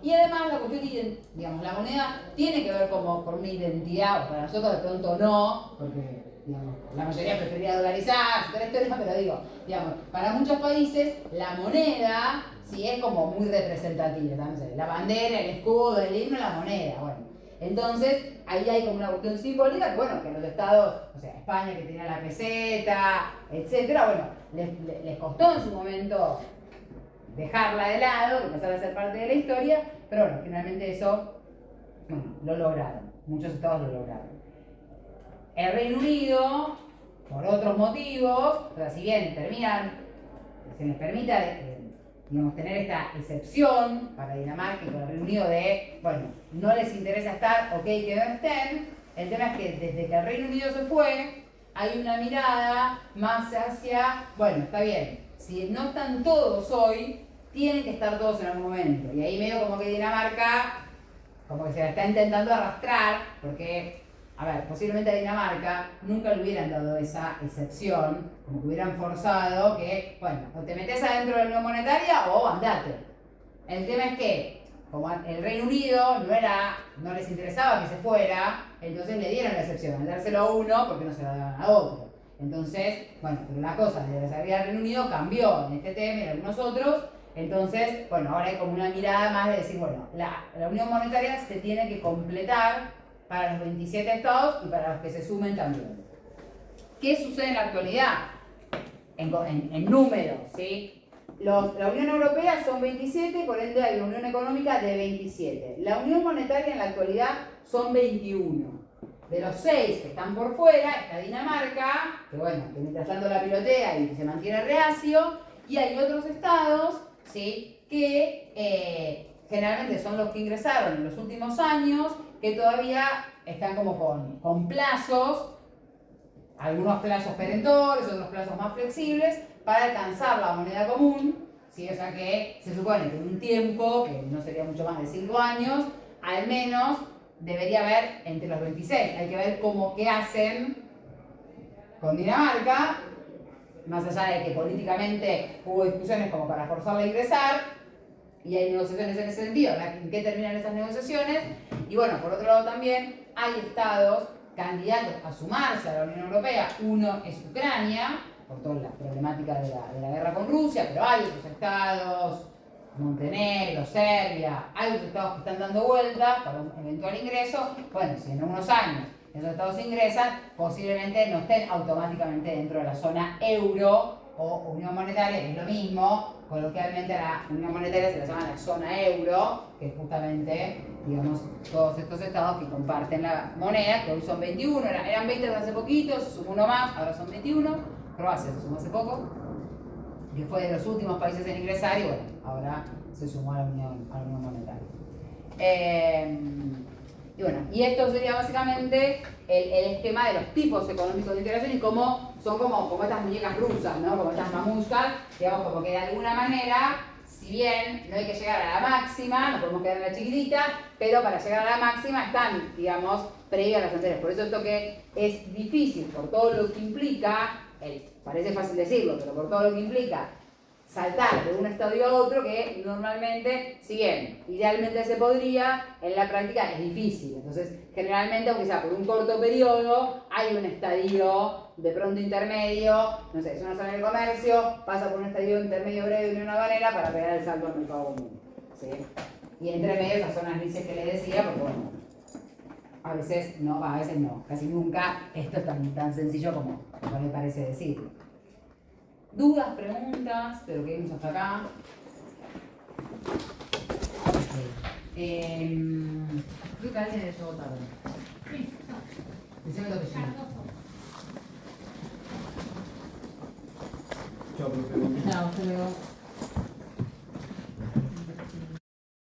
y además la cuestión, digamos, la moneda tiene que ver como con una identidad, o para nosotros de pronto no, porque digamos, la mayoría preferiría dolarizar, toda la historia, pero digo, digamos, para muchos países la moneda sí es como muy representativa, ¿no? La bandera, el escudo, el himno, la moneda, bueno. Entonces, ahí hay como una cuestión simbólica que, bueno, que los estados, o sea, España que tenía la peseta, etcétera, bueno, les costó en su momento dejarla de lado, que pasara a ser parte de la historia, pero bueno, finalmente eso, bueno, lo lograron, muchos estados lo lograron. El Reino Unido, por otros motivos, o sea, si bien se les permite digamos, tener esta excepción para Dinamarca y para el Reino Unido de, bueno, no les interesa estar, ok, que no estén. El tema es que desde que el Reino Unido se fue, hay una mirada más hacia, bueno, está bien, si no están todos hoy, tienen que estar todos en algún momento. Y ahí medio como que Dinamarca, como que se la está intentando arrastrar, porque, a ver, posiblemente a Dinamarca nunca le hubieran dado esa excepción, como que hubieran forzado que, bueno, o te metes adentro de la Unión Monetaria o andate. El tema es que, como el Reino Unido no les interesaba que se fuera, entonces le dieron la excepción, al dárselo a uno porque no se lo daban a otro. Entonces, bueno, pero la cosa de la salida del Reino Unido cambió en este tema y en algunos otros. Entonces, bueno, ahora hay como una mirada más de decir, bueno, la Unión Monetaria se tiene que completar para los 27 estados y para los que se sumen también. ¿Qué sucede en la actualidad? En números, ¿sí? La Unión Europea son 27, por ende hay una Unión Económica de 27. La Unión Monetaria en la actualidad son 21. De los 6 que están por fuera está Dinamarca, que bueno, que mientras tanto la pilotea y se mantiene reacio, y hay otros estados, ¿sí?, que generalmente son los que ingresaron en los últimos años, que todavía están como con plazos, algunos plazos perentorios, otros plazos más flexibles, para alcanzar la moneda común, ¿sí? O sea que se supone que en un tiempo, que no sería mucho más de 5 años, al menos debería haber entre los 26. Hay que ver qué hacen con Dinamarca, más allá de que políticamente hubo discusiones como para forzarla a ingresar, y hay negociaciones en ese sentido, ¿en qué terminan esas negociaciones? Y bueno, por otro lado también hay estados candidatos a sumarse a la Unión Europea. Uno es Ucrania, por toda la problemática de la guerra con Rusia, pero hay otros estados, Montenegro, Serbia, hay otros estados que están dando vueltas para un eventual ingreso. Bueno, si en unos años esos estados ingresan, posiblemente no estén automáticamente dentro de la zona euro o unión monetaria, que es lo mismo. Coloquialmente a la unión monetaria se la llama la zona euro, que es justamente, digamos, todos estos estados que comparten la moneda, que hoy son 21, eran 20 desde hace poquito, se sumó uno más, ahora son 21, Croacia se sumó hace poco, que fue de los últimos países en ingresar, y bueno, ahora se sumó a la unión monetaria. Y bueno, y esto sería básicamente el esquema de los tipos económicos de integración y cómo son como estas muñecas rusas, ¿no? Como estas mamushkas, digamos, como que de alguna manera, si bien no hay que llegar a la máxima, no podemos quedar en la chiquitita, pero para llegar a la máxima están, digamos, previas las anteriores. Por eso esto que es difícil, por todo lo que implica, parece fácil decirlo, pero por todo lo que implica saltar de un estadio a otro, que normalmente, si bien idealmente se podría, en la práctica es difícil. Entonces, generalmente, aunque sea por un corto periodo, hay un estadio de pronto intermedio, no sé, es una zona de comercio, pasa por un estadio intermedio breve de una manera para pegar el salto al mercado común, ¿sí? Y entre medio esas zonas grises que les decía, porque bueno, a veces no, casi nunca esto es tan sencillo como me parece decir. ¿Dudas, preguntas de lo que vimos hasta acá? Okay. Creo que alguien le llegó tarde. Sí, Decime lo que llega. Chao, profe. Chao, hasta luego.